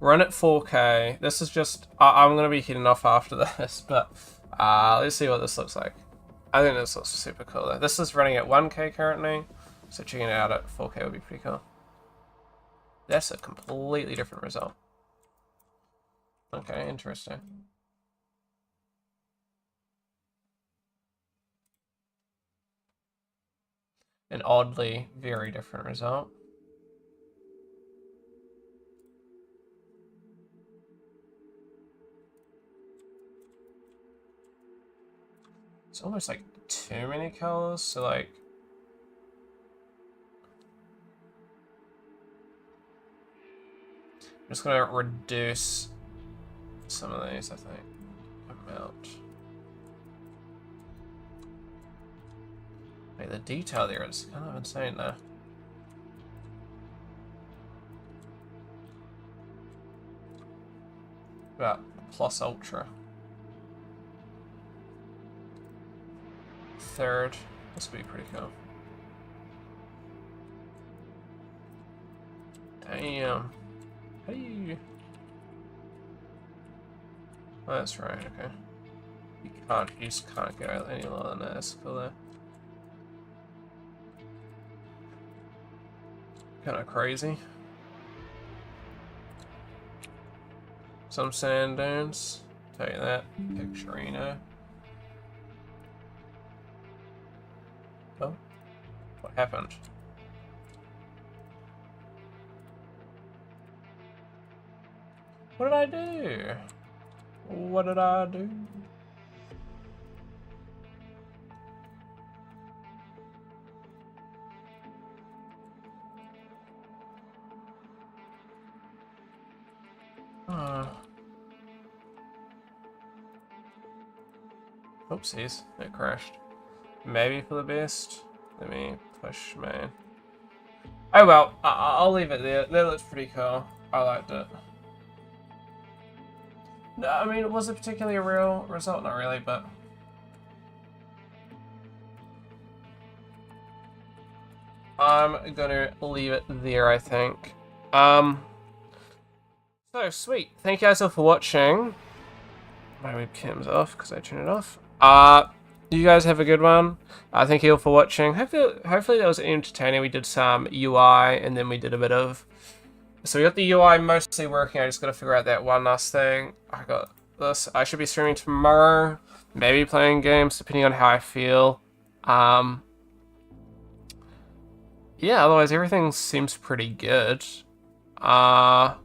Run at 4K. This is just... I'm going to be heading off after this, but let's see what this looks like. I think this looks super cool though. This is running at 1K currently, so checking it out at 4K would be pretty cool. That's a completely different result. Okay, interesting. An oddly very different result. It's almost like too many colors, so like... I'm just gonna reduce some of these, I think. Amount. Wait, the detail there is kind of insane though. About plus ultra. Third. This would be pretty cool. Damn. How do you... Oh, that's right, okay. You just can't go any lower than that. That's cool there. Kind of crazy. Some sand dunes. Tell you that. Picturino. Oh, what happened? What did I do? What did I do? Oopsies, it crashed. Maybe for the best. Let me push main. Oh well, I'll leave it there. That looks pretty cool. I liked it. No, I mean, was it particularly a real result? Not really, but... I'm gonna leave it there, I think. So, sweet. Thank you guys all for watching. My webcam's off because I turned it off. You guys have a good one. Thank you all for watching. Hopefully that was entertaining. We did some UI and then we did a bit of... So we got the UI mostly working. I just got to figure out that one last thing. I got this. I should be streaming tomorrow. Maybe playing games depending on how I feel. Yeah, otherwise everything seems pretty good. We got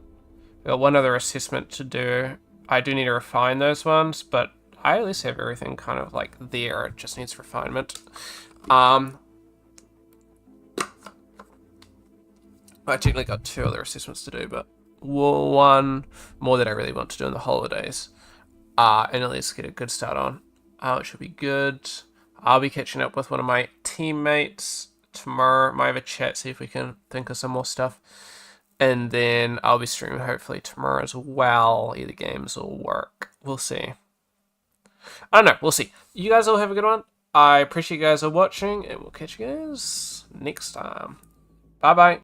one other assessment to do. I do need to refine those ones, but I at least have everything kind of like there. It just needs refinement. I technically got 2 other assessments to do, but one more that I really want to do in the holidays. And at least get a good start on. It should be good. I'll be catching up with one of my teammates tomorrow. Might have a chat, see if we can think of some more stuff. And then I'll be streaming hopefully tomorrow as well. Either games or work. We'll see. I don't know. We'll see. You guys all have a good one. I appreciate you guys all watching, and we'll catch you guys next time. Bye-bye.